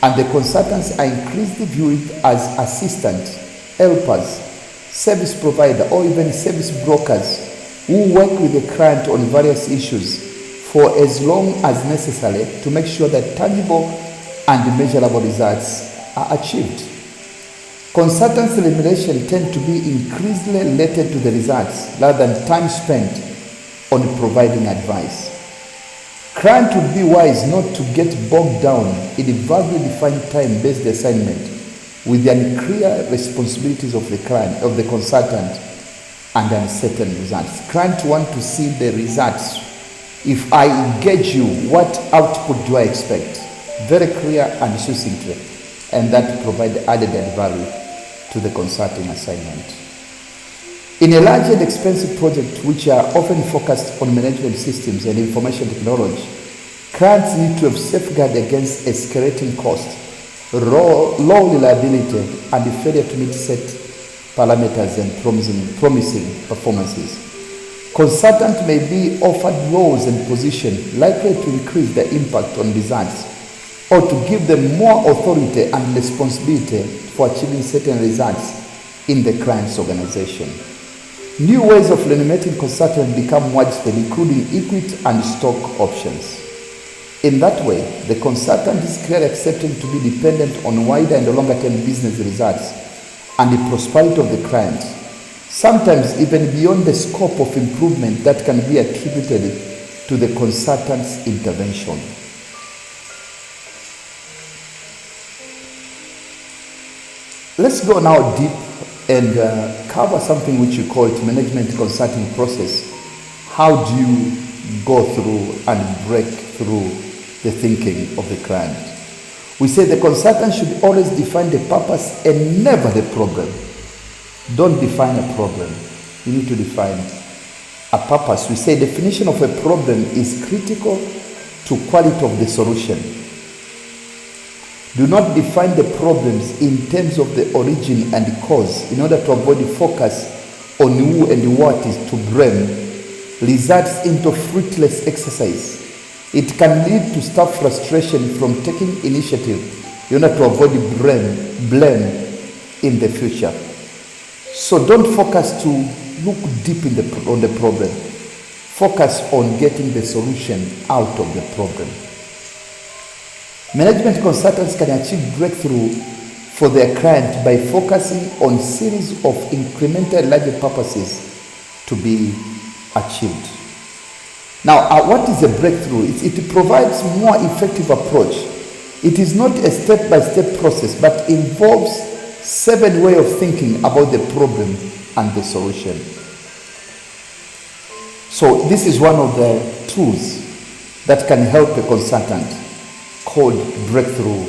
[SPEAKER 1] and the consultants are increasingly viewed as assistants, helpers, service provider, or even service brokers who work with the client on various issues for as long as necessary to make sure that tangible and measurable results are achieved. Consultants' remuneration tend to be increasingly related to the results rather than time spent on providing advice. Client would be wise not to get bogged down in the vaguely defined time-based assignment with the unclear responsibilities of the client, of the consultant, and uncertain results. Clients want to see the results. If I engage you, what output do I expect? Very clear and succinctly, and that provide added value to the consulting assignment. In a large and expensive project, which are often focused on management systems and information technology, clients need to have safeguard against escalating costs, low reliability, and the failure to meet set parameters and promising performances. Consultants may be offered roles and positions likely to increase the impact on results, or to give them more authority and responsibility for achieving certain results in the client's organization. New ways of remunerating consultants become widespread, including equity and stock options. In that way, the consultant is clearly accepted to be dependent on wider and longer-term business results and the prosperity of the client, sometimes even beyond the scope of improvement that can be attributed to the consultant's intervention. Let's go now deep and cover something which you call it management consulting process. How do you go through and break through the thinking of the client? We say the consultant should always define the purpose and never the problem. Don't define a problem. You need to define a purpose. We say definition of a problem is critical to quality of the solution. Do not define the problems in terms of the origin and the cause in order to avoid the focus on who and what is to blame results into fruitless exercise. It can lead to staff frustration from taking initiative in order to avoid blame in the future. So don't focus to look deep on the problem. Focus on getting the solution out of the problem. Management consultants can achieve breakthrough for their client by focusing on series of incremental larger purposes to be achieved. Now, what is a breakthrough? It provides more effective approach. It is not a step-by-step process, but involves 7 ways of thinking about the problem and the solution. So this is one of the tools that can help a consultant called breakthrough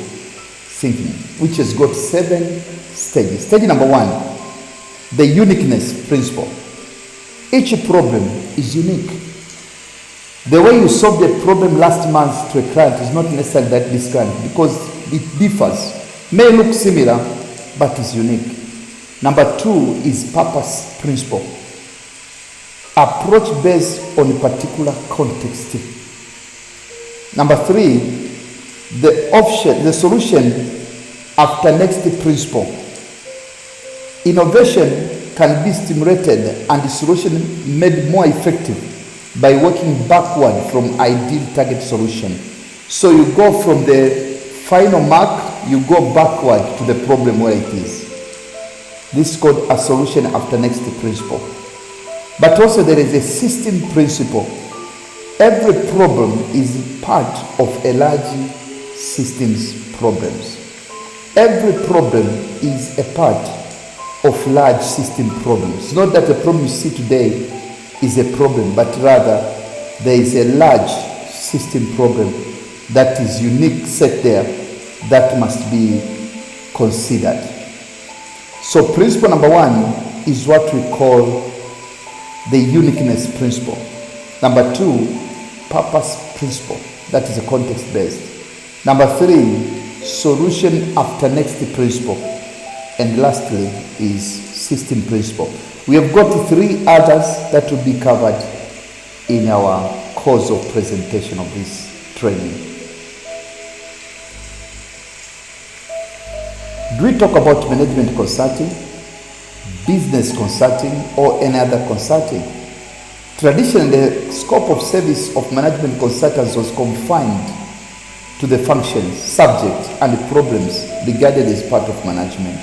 [SPEAKER 1] thinking, which has got 7 stages. Stage number 1, the uniqueness principle. Each problem is unique. The way you solved a problem last month to a client is not necessarily that this client, because it differs. May look similar, but is unique. Number 2 is purpose principle. Approach based on a particular context. Number 3, the solution after next principle. Innovation can be stimulated and the solution made more effective by working backward from ideal target solution. So you go from the final mark, you go backward to the problem where it is. This is called a solution after next principle. But also there is a system principle. Every problem is part of a large system's problems. Every problem is a part of large system problems. It's not that the problem you see today is a problem, but rather there is a large system problem that is unique set there that must be considered. So principle number 1 is what we call the uniqueness principle. Number 2, purpose principle. That is a context based. Number 3, solution after next principle. And lastly is system principle. We have got 3 others that will be covered in our course of presentation of this training. Do we talk about management consulting, business consulting, or any other consulting? Traditionally, the scope of service of management consultants was confined to the functions, subject, and the problems regarded as part of management.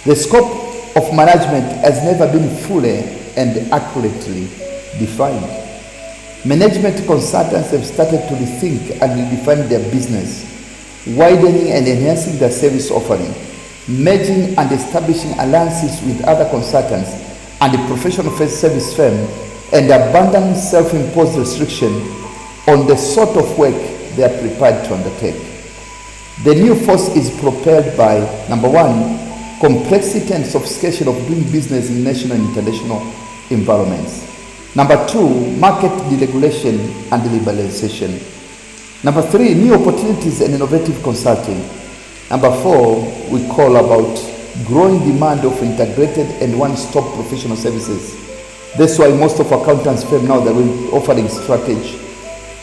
[SPEAKER 1] The scope of management has never been fully and accurately defined. Management consultants have started to rethink and redefine their business, widening and enhancing their service offering, merging and establishing alliances with other consultants and the professional service firm, and abandoning self-imposed restriction on the sort of work they are prepared to undertake. The new force is propelled by, number 1, complexity and sophistication of doing business in national and international environments. Number 2, market deregulation and liberalization. Number 3, new opportunities and innovative consulting. Number 4, we call about growing demand of integrated and one-stop professional services. That's why most of accountants firms now they're offering strategy,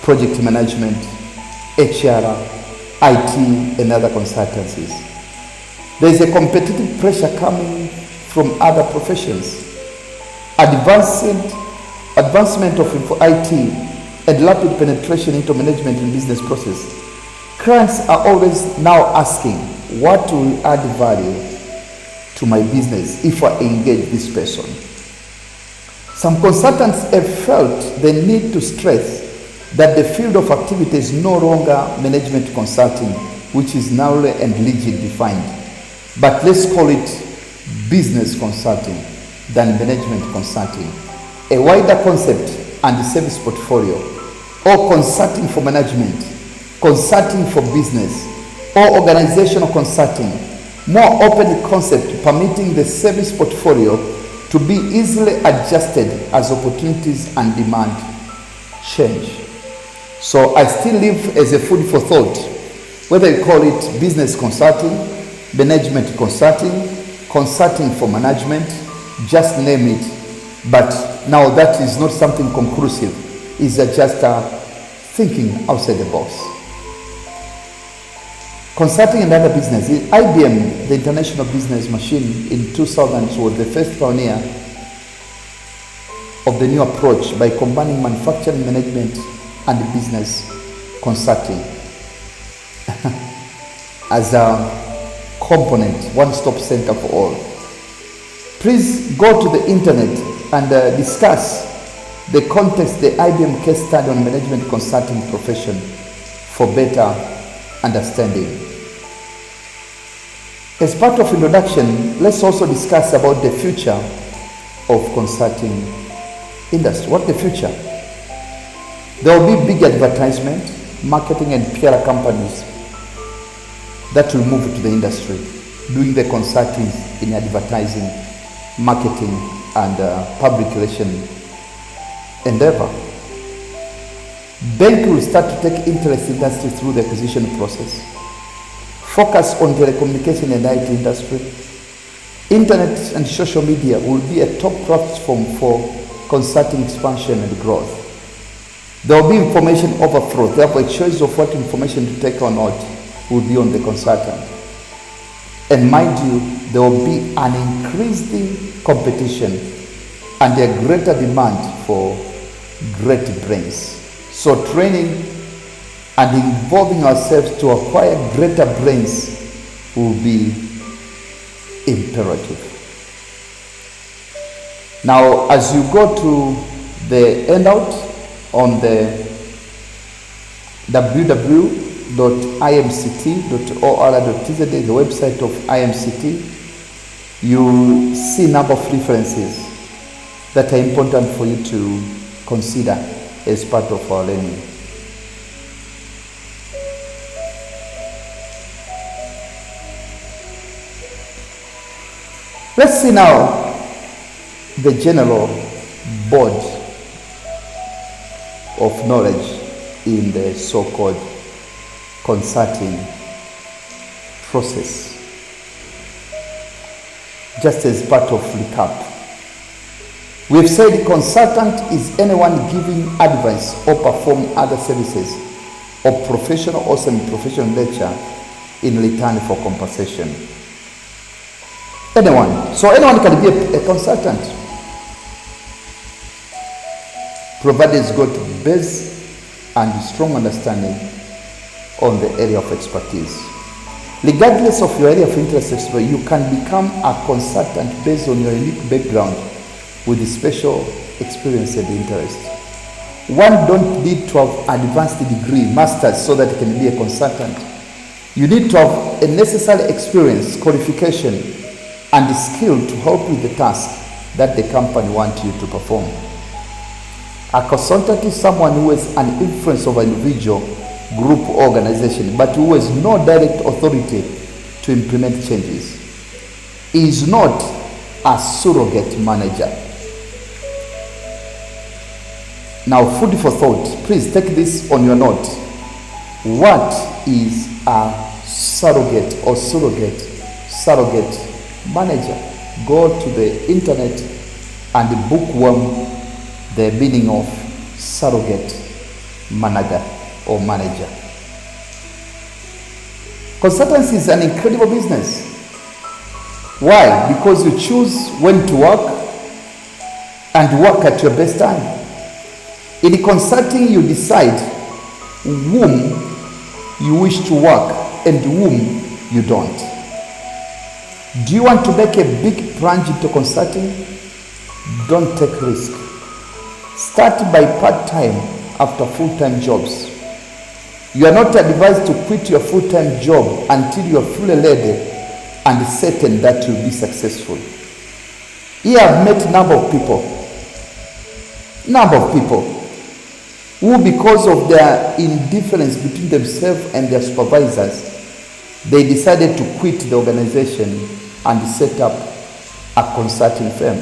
[SPEAKER 1] project management, HR, IT, and other consultancies. There is a competitive pressure coming from other professions. Advancement of IT and rapid penetration into management and business process. Clients are always now asking, what will add value to my business if I engage this person? Some consultants have felt the need to stress that the field of activity is no longer management consulting, which is narrow and rigid defined, but let's call it business consulting than management consulting. A wider concept and service portfolio, or consulting for management, consulting for business, or organizational consulting. More open concept permitting the service portfolio to be easily adjusted as opportunities and demand change. So I still leave as a food for thought, whether you call it business consulting, management consulting, consulting for management, just name it. But now that is not something conclusive. It's just thinking outside the box. Consulting and other business. IBM, the international business machine, in 2000 was the first pioneer of the new approach by combining manufacturing management and business consulting as a component, one-stop center for all. Please go to the internet and discuss the context, the IBM case study on management consulting profession for better understanding. As part of introduction, let's also discuss about the future of consulting industry? What's the future? There will be big advertisement, marketing and PR companies that will move to the industry, doing the consulting in advertising, marketing and public relation endeavor. Bank will start to take interest in industry through the acquisition process. Focus on telecommunication and IT industry. Internet and social media will be a top platform for consulting expansion and growth. There will be information overflow, therefore a choice of what information to take or not will be on the consultant. And mind you, there will be an increased competition and a greater demand for great brains. So training and involving ourselves to acquire greater brains will be imperative. Now, as you go to the handout on the www.imct.or.tz, the website of IMCT, you see a number of references that are important for you to consider as part of our learning. Let's see now the general board of knowledge in the so-called consulting process. Just as part of recap, we've said consultant is anyone giving advice or perform other services of professional or semi-professional nature in return for compensation. Anyone. So anyone can be a consultant, provided he's got base and strong understanding on the area of expertise. Regardless of your area of interest, you can become a consultant based on your unique background with special experience and interest. One don't need to have an advanced degree, master's, so that you can be a consultant. You need to have a necessary experience, qualification, and skill to help with the task that the company wants you to perform. A consultant is someone who has an influence over an individual, group, or organization, but who has no direct authority to implement changes. He is not a surrogate manager. Now, food for thought. Please take this on your note. What is a surrogate or surrogate manager? Go to the internet and bookworm the meaning of surrogate manager or manager. Consultancy is an incredible business. Why? Because you choose when to work and work at your best time. In consulting, you decide whom you wish to work and whom you don't. Do you want to make a big plunge into consulting? Don't take risk. Start by part-time after full-time jobs. You are not advised to quit your full-time job until you are fully ready and certain that you'll be successful. Here I've met a number of people who, because of their indifference between themselves and their supervisors, they decided to quit the organization and set up a consulting firm.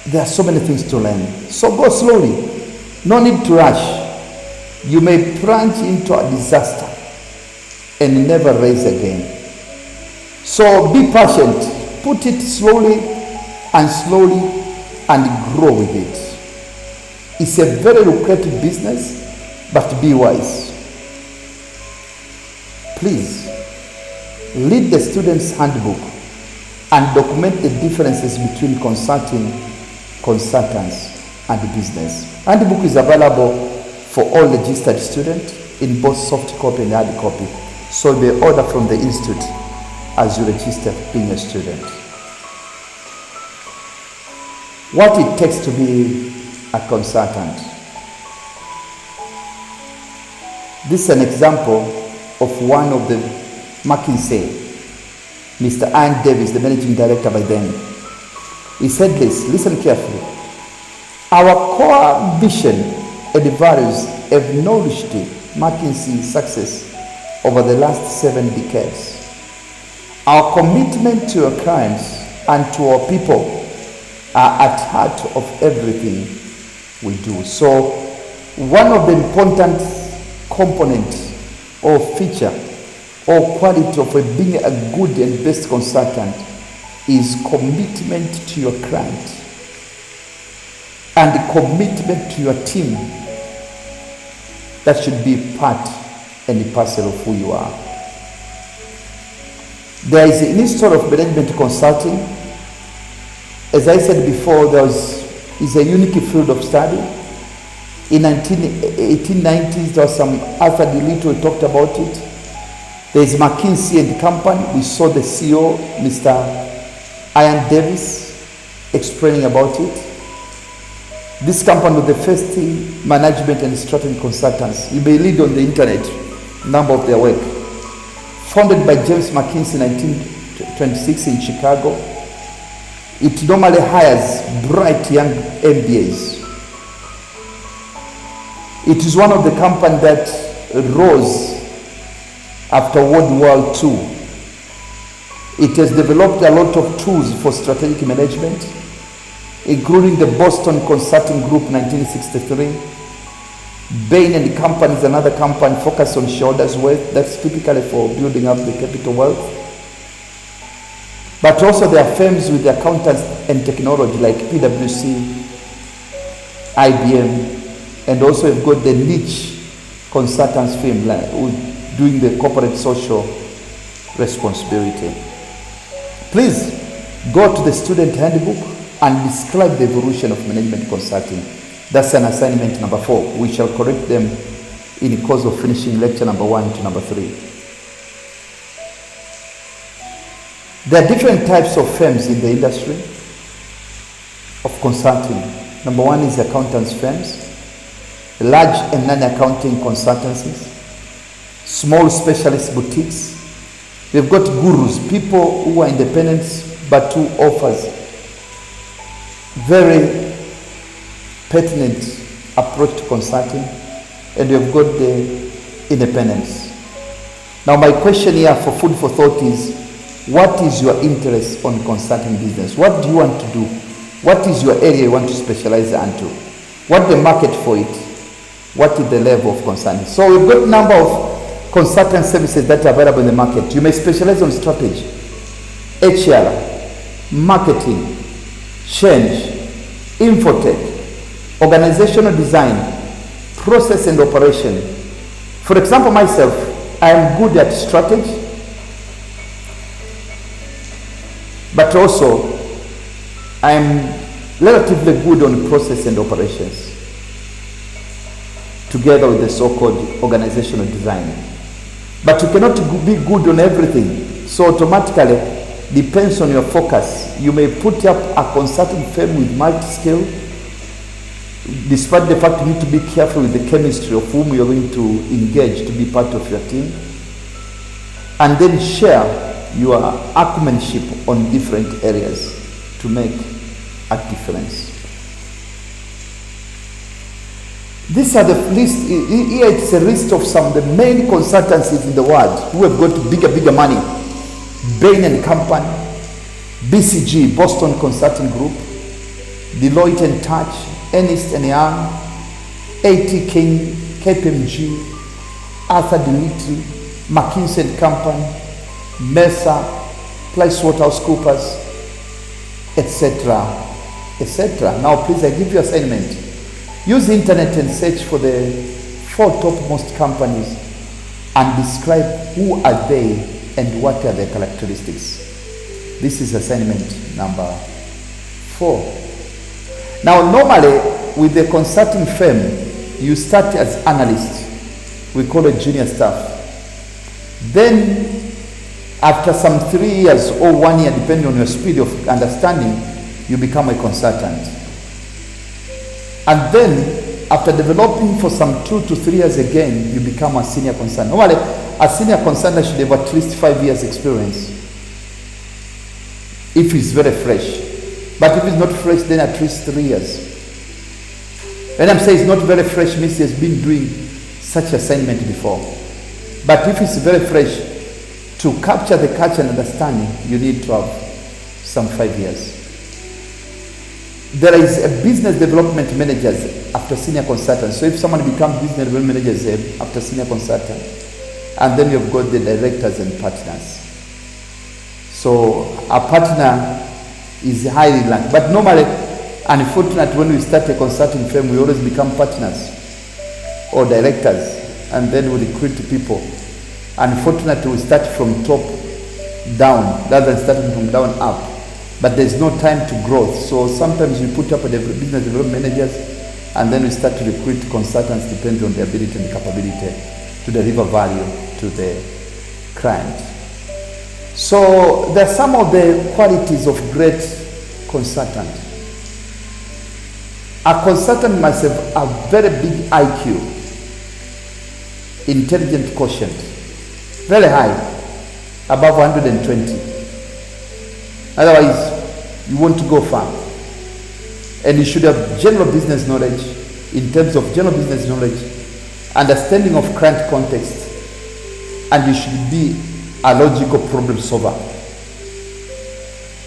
[SPEAKER 1] There are so many things to learn. So go slowly. No need to rush. You may plunge into a disaster and never rise again. So be patient. Put it slowly and grow with it. It's a very lucrative business, but be wise. Please read the student's handbook and document the differences between consultants and business. Handbook is available for all registered students in both soft copy and hard copy. So they order from the institute as you register being a student. What it takes to be a consultant. This is an example of one of the McKinsey, Mr. Ian Davis, the managing director by then. He said this, listen carefully. Our core vision and values have nourished McKinsey's success over the last 7 decades. Our commitment to our clients and to our people are at heart of everything we do. So one of the important components or feature or quality of being a good and best consultant is commitment to your client and commitment to your team. That should be part and parcel of who you are. There is an history of management consulting. As I said before, is a unique field of study. In 1890s, there was some Arthur DeLittle who talked about it. There is McKinsey and Company. We saw the CEO, Mr. Ian Davis, explaining about it. This company was the first management and strategy consultants. You may read on the internet number of their work. Founded by James McKinsey in 1926 in Chicago, it normally hires bright young MBAs. It is one of the companies that rose after World War II. It has developed a lot of tools for strategic management, including the Boston Consulting Group 1963. Bain and Company is another company focused on shareholders' wealth. That's typically for building up the capital wealth. But also there are firms with accountants and technology like PwC, IBM, and also you've got the niche consultants firm like, doing the corporate social responsibility. Please go to the student handbook and describe the evolution of management consulting. That's an assignment number 4. We shall correct them in the course of finishing lecture number 1 to number 3. There are different types of firms in the industry of consulting. Number 1 is accountants firms, large and non-accounting consultancies, small specialist boutiques. We've got gurus, people who are independent but who offers very pertinent approach to consulting, and we've got the independence. Now my question here for food for thought is, what is your interest on consulting business? What do you want to do? What is your area you want to specialize into? What the market for it? What is the level of consulting? So we've got a number of consultant services that are available in the market. You may specialize on strategy, HR, marketing, change, infotech, organizational design, process and operation. For example, myself, I am good at strategy, but also I am relatively good on process and operations, together with the so-called organizational design. But you cannot be good on everything, so automatically depends on your focus. You may put up a consulting firm with multi-skill, despite the fact you need to be careful with the chemistry of whom you're going to engage to be part of your team, and then share your acquaintanceship on different areas to make a difference. These are the list. Here it's a list of some of the main consultancies in the world who have got bigger money. Bain and Company, BCG, Boston Consulting Group, Deloitte and Touch, Ernst & Young, A.T. King, KPMG, Arthur DeLittle, McKinsey & Company, Mercer, PricewaterhouseCoopers, etc., etc. Now please, I give you assignment. Use the internet and search for the 4 topmost companies and describe who are they and what are their characteristics. This is assignment number 4. Now normally with the consulting firm, you start as analyst. We call it junior staff. Then after some 3 years or 1 year, depending on your speed of understanding, you become a consultant. And then after developing for some 2 to 3 years again, you become a senior consultant. Normally a senior consultant should have at least 5 years experience if it's very fresh. But if it's not fresh, then at least 3 years. When I'm saying it's not very fresh, means he has been doing such assignment before. But if it's very fresh, to capture the culture and understanding, you need to have some 5 years. There is a business development managers after senior consultant. So if someone becomes business development managers after senior consultant, and then you've got the directors and partners. So a partner is highly ranked. But normally, unfortunately, when we start a consulting firm, we always become partners or directors, and then we recruit people. Unfortunately, we start from top down rather than starting from down up. But there's no time to growth. So sometimes we put up a business development managers, and then we start to recruit consultants depending on their ability and capability to deliver value to the client. So there are some of the qualities of great consultant. A consultant must have a very big IQ, intelligent quotient, very high, above 120. Otherwise, you want to go far. And you should have general business knowledge, in terms of general business knowledge, understanding of client context, and you should be a logical problem solver.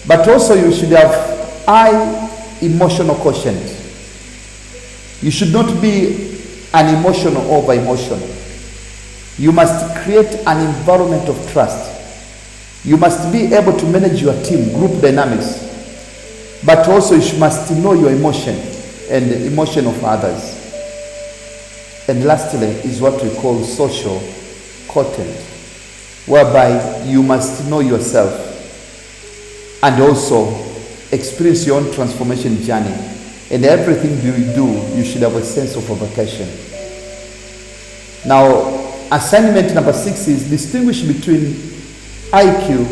[SPEAKER 1] But also you should have high emotional quotient. You should not be an emotional over emotion. You must create an environment of trust. You must be able to manage your team, group dynamics. But also you must know your emotion and the emotion of others. And lastly is what we call social content, whereby you must know yourself and also experience your own transformation journey. And everything you do, you should have a sense of vocation. Now, assignment number 6 is distinguish between IQ,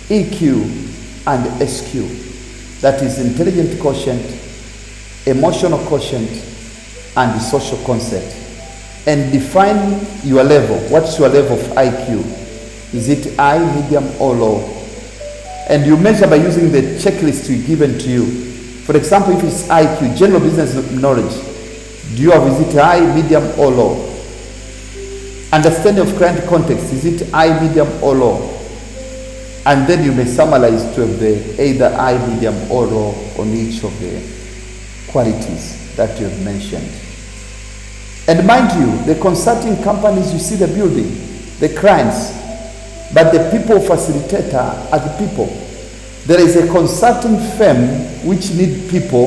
[SPEAKER 1] EQ, and SQ. That is intelligent quotient, emotional quotient, and the social concept. And define your level. What's your level of IQ? Is it high, medium, or low? And you measure by using the checklist we given to you. For example, if it's IQ, general business knowledge, do you have, is it high, medium, or low? Understanding of client context, is it high, medium, or low? And then you may summarize to have the either high, medium, or low on each of the qualities that you have mentioned. And mind you, the consulting companies, you see the building, the clients, but the people facilitator are the people. There is a consulting firm which need people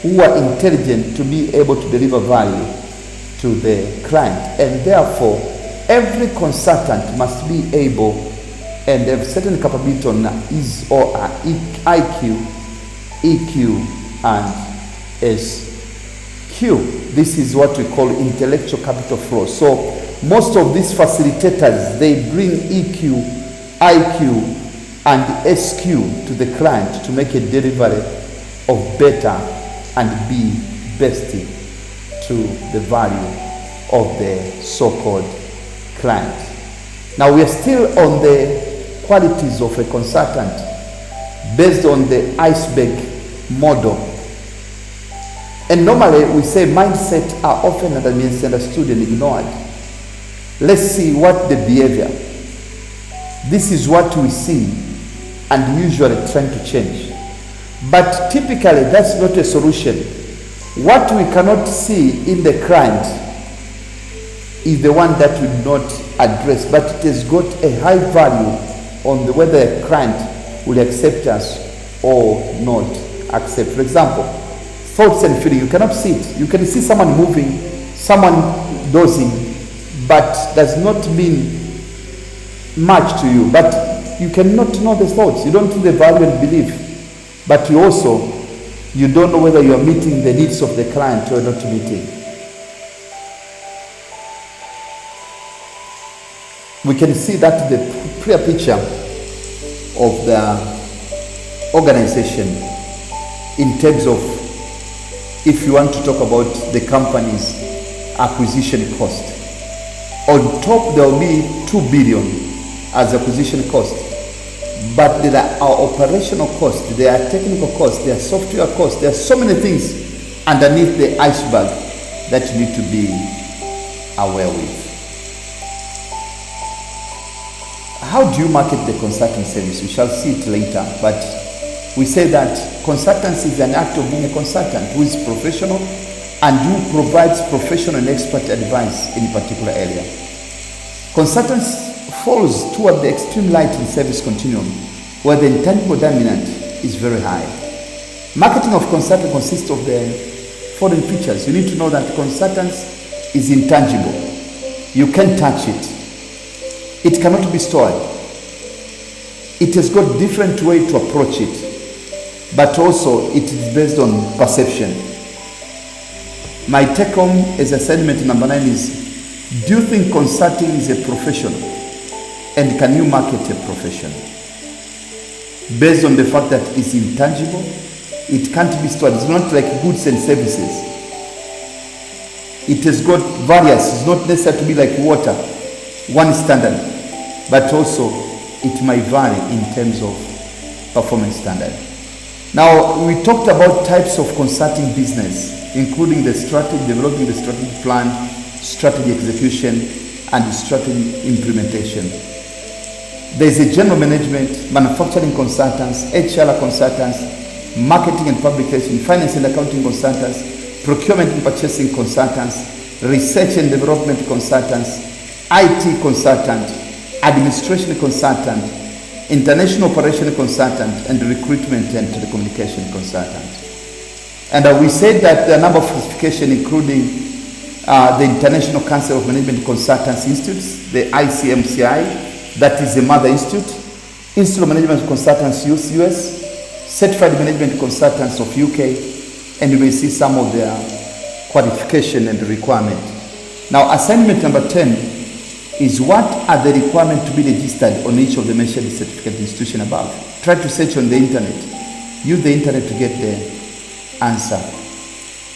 [SPEAKER 1] who are intelligent to be able to deliver value to the client. And therefore, every consultant must be able and have certain capability on his or her IQ, EQ, and SQ. This is what we call intellectual capital flow. So most of these facilitators, they bring EQ, IQ, and SQ to the client to make a delivery of better and be best to the value of the so-called client. Now we are still on the qualities of a consultant based on the iceberg model. And normally we say mindset are often misunderstood and ignored. Let's see what the behavior. This is what we see and usually trying to change. But typically that's not a solution. What we cannot see in the client is the one that we not address, but it has got a high value on the whether a client will accept us or not accept. For example, thoughts and feeling, you cannot see it. You can see someone moving, someone dozing, but does not mean much to you. But you cannot know the thoughts. You don't know the value and belief. But you don't know whether you are meeting the needs of the client or not meeting. We can see that the clear picture of the organization in terms of, if you want to talk about the company's acquisition cost. On top there will be 2 billion as acquisition cost, but there are operational costs, there are technical costs, there are software costs, there are so many things underneath the iceberg that you need to be aware with. How do you market the consulting service? We shall see it later, but we say that consultancy is an act of being a consultant who is professional and who provides professional and expert advice in a particular area. Consultants falls toward the extreme light in service continuum, where the intangible dominant is very high. Marketing of consulting consists of the following features. You need to know that consultants is intangible. You can't touch it. It cannot be stored. It has got different way to approach it, but also it is based on perception. My take home as assignment number 9 is, do you think consulting is a profession? And can you market a profession? Based on the fact that it's intangible, it can't be stored. It's not like goods and services. It has got various. It's not necessary to be like water, one standard, but also it might vary in terms of performance standard. Now, we talked about types of consulting business, including the strategy, developing the strategy plan, strategy execution, and strategy implementation. There is a general management, manufacturing consultants, HR consultants, marketing and publication, finance and accounting consultants, procurement and purchasing consultants, research and development consultants, IT consultant, administration consultant, international operation consultant, and recruitment and telecommunication consultant. And we said that the number of certifications, including the International Council of Management Consultants Institutes, the ICMCI, that is the mother institute, Institute of Management Consultants US, Certified Management Consultants of UK, and you may see some of their qualification and requirement. Now, assignment number 10 is, what are the requirements to be registered on each of the mentioned certificate institution above? Try to search on the internet. Use the internet to get the answer.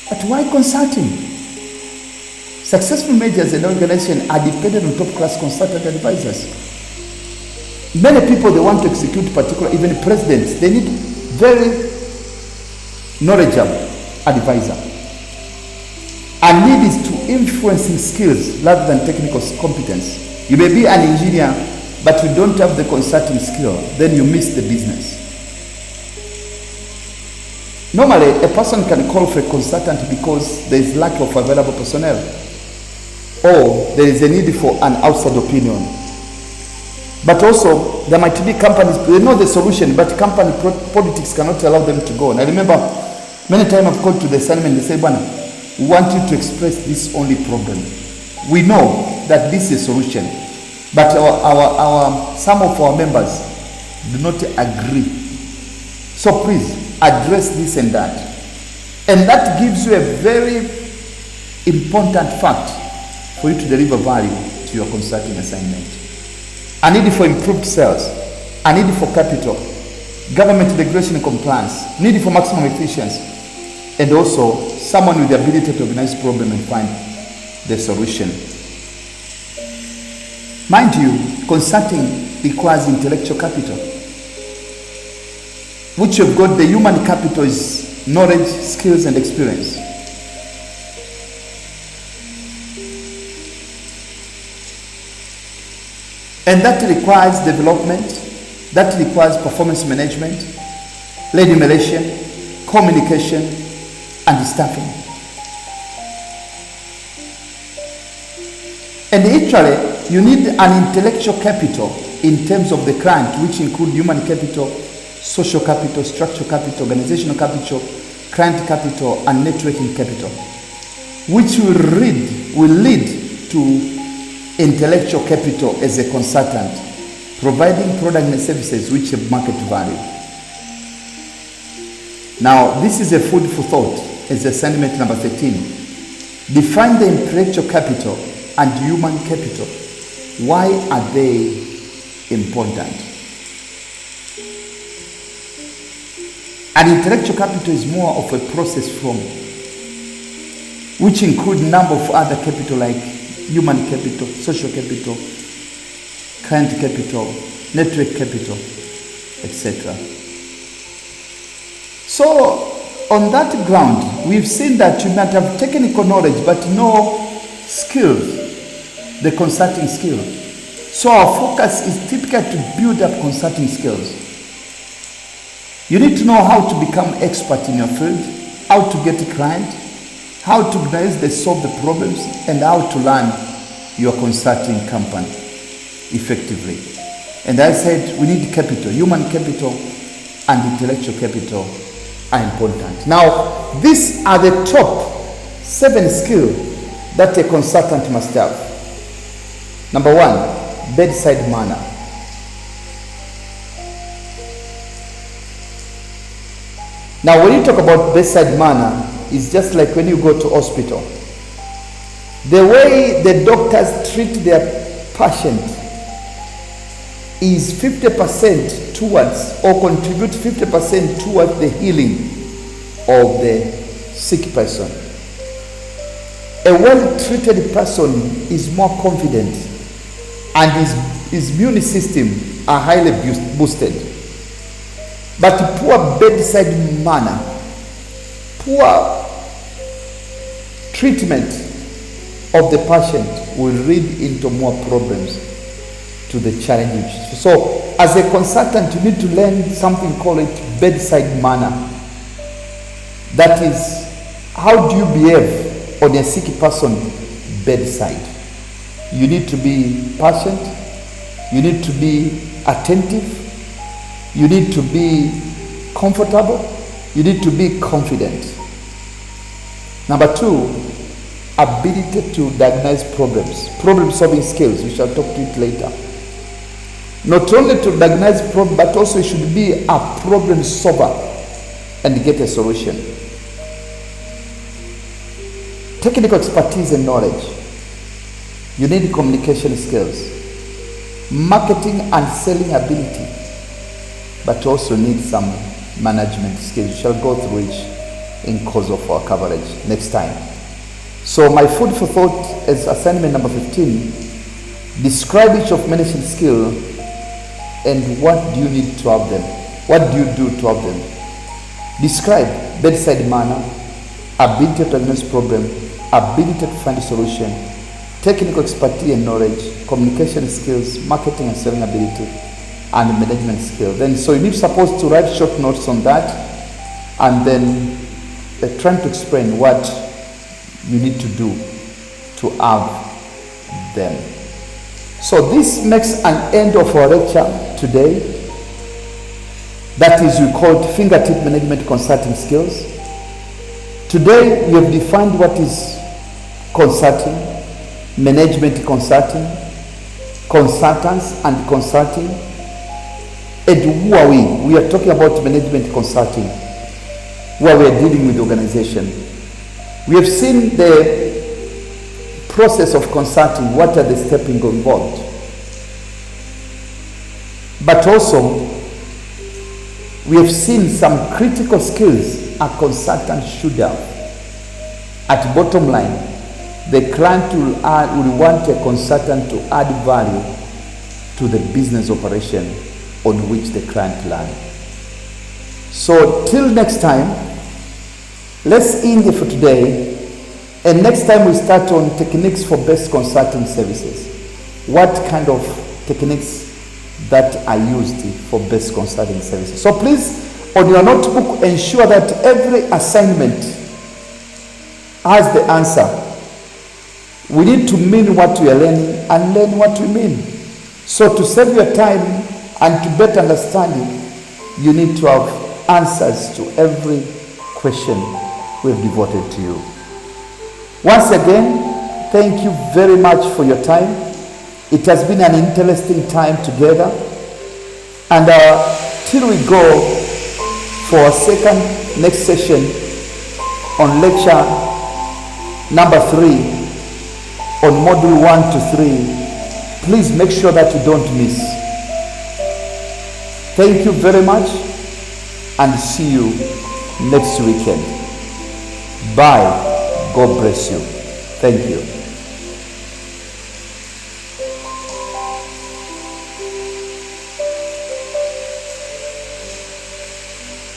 [SPEAKER 1] But why consulting? Successful majors and organizations are dependent on top-class consultant advisors. Many people, they want to execute particular, even presidents, they need very knowledgeable advisor. Our need is to influencing skills rather than technical competence. You may be an engineer, but you don't have the consulting skill, then you miss the business. Normally, a person can call for a consultant because there is lack of available personnel, or there is a need for an outside opinion. But also, there might be companies, they know the solution, but company politics cannot allow them to go. And I remember many times I've called to the assignment, they say, "Bwana, we want you to express this only problem. We know that this is a solution, but some of our members do not agree. So please address this and that." And that gives you a very important fact for you to deliver value to your consulting assignment. A need for improved sales, a need for capital, government regulation and compliance, need for maximum efficiency, and also someone with the ability to organize problem and find the solution. Mind you, consulting requires intellectual capital, which you've got. The human capital is knowledge, skills, and experience. And that requires development, that requires performance management, lead generation, communication, and staffing. And actually, you need an intellectual capital in terms of the client, which include human capital, social capital, structural capital, organizational capital, client capital, and networking capital, which will lead to intellectual capital as a consultant, providing products and services which have market value. Now, this is a food for thought as assignment number 13. Define the intellectual capital and human capital. Why are they important? An intellectual capital is more of a process from which include a number of other capital like human capital, social capital, client capital, network capital, etc. So, on that ground, we've seen that you might have technical knowledge but no skills, the consulting skill. So our focus is typically to build up consulting skills. You need to know how to become expert in your field, how to get a client, how to solve the problems, and how to run your consulting company effectively. And I said we need capital, human capital and intellectual capital are important. Now, these are the top 7 skills that a consultant must have. Number 1, bedside manner. Now, when you talk about bedside manner, it's just like when you go to hospital. The way the doctors treat their patient is 50% towards, or contribute 50% towards the healing of the sick person. A well-treated person is more confident and his immune system are highly boosted. But poor bedside manner, poor treatment of the patient will lead into more problems to the challenges. So as a consultant, you need to learn something called bedside manner. That is, how do you behave on a sick person bedside? You need to be patient, you need to be attentive, you need to be comfortable, you need to be confident. Number 2, ability to diagnose problems, problem-solving skills. We shall talk to it later. Not only to diagnose problem, but also you should be a problem solver and get a solution. Technical expertise and knowledge. You need communication skills, marketing and selling ability, but also need some management skills. We shall go through each in course of our coverage next time. So my food for thought is assignment number 15. Describe each of mentioned skill and what do you need to have them? What do you do to have them? Describe bedside manner, ability to diagnose problem, ability to find a solution, technical expertise and knowledge, communication skills, marketing and selling ability, and management skills. Then so you're supposed to write short notes on that and then trying to explain what you need to do to have them. So this makes an end of our lecture today. That is, we called fingertip management consulting skills. Today we have defined what is consulting, management consulting, consultants and consulting. And who are we? We are talking about management consulting, where we are dealing with organization. We have seen the process of consulting, what are the steps involved. But also, we have seen some critical skills a consultant should have. At bottom line, the client will want a consultant to add value to the business operation on which the client learns. So till next time, let's end it for today. And next time we start on techniques for best consulting services. What kind of techniques that are used for best consulting services. So please, on your notebook, ensure that every assignment has the answer. We need to mean what we are learning and learn what we mean. So to save your time and to better understand it, you need to have answers to every question we've devoted to you. Once again, thank you very much for your time. It has been an interesting time together. And till we go for our next session on lecture number 3, on module 1 to 3, please make sure that you don't miss. Thank you very much and see you next weekend. Bye. God bless you. Thank you.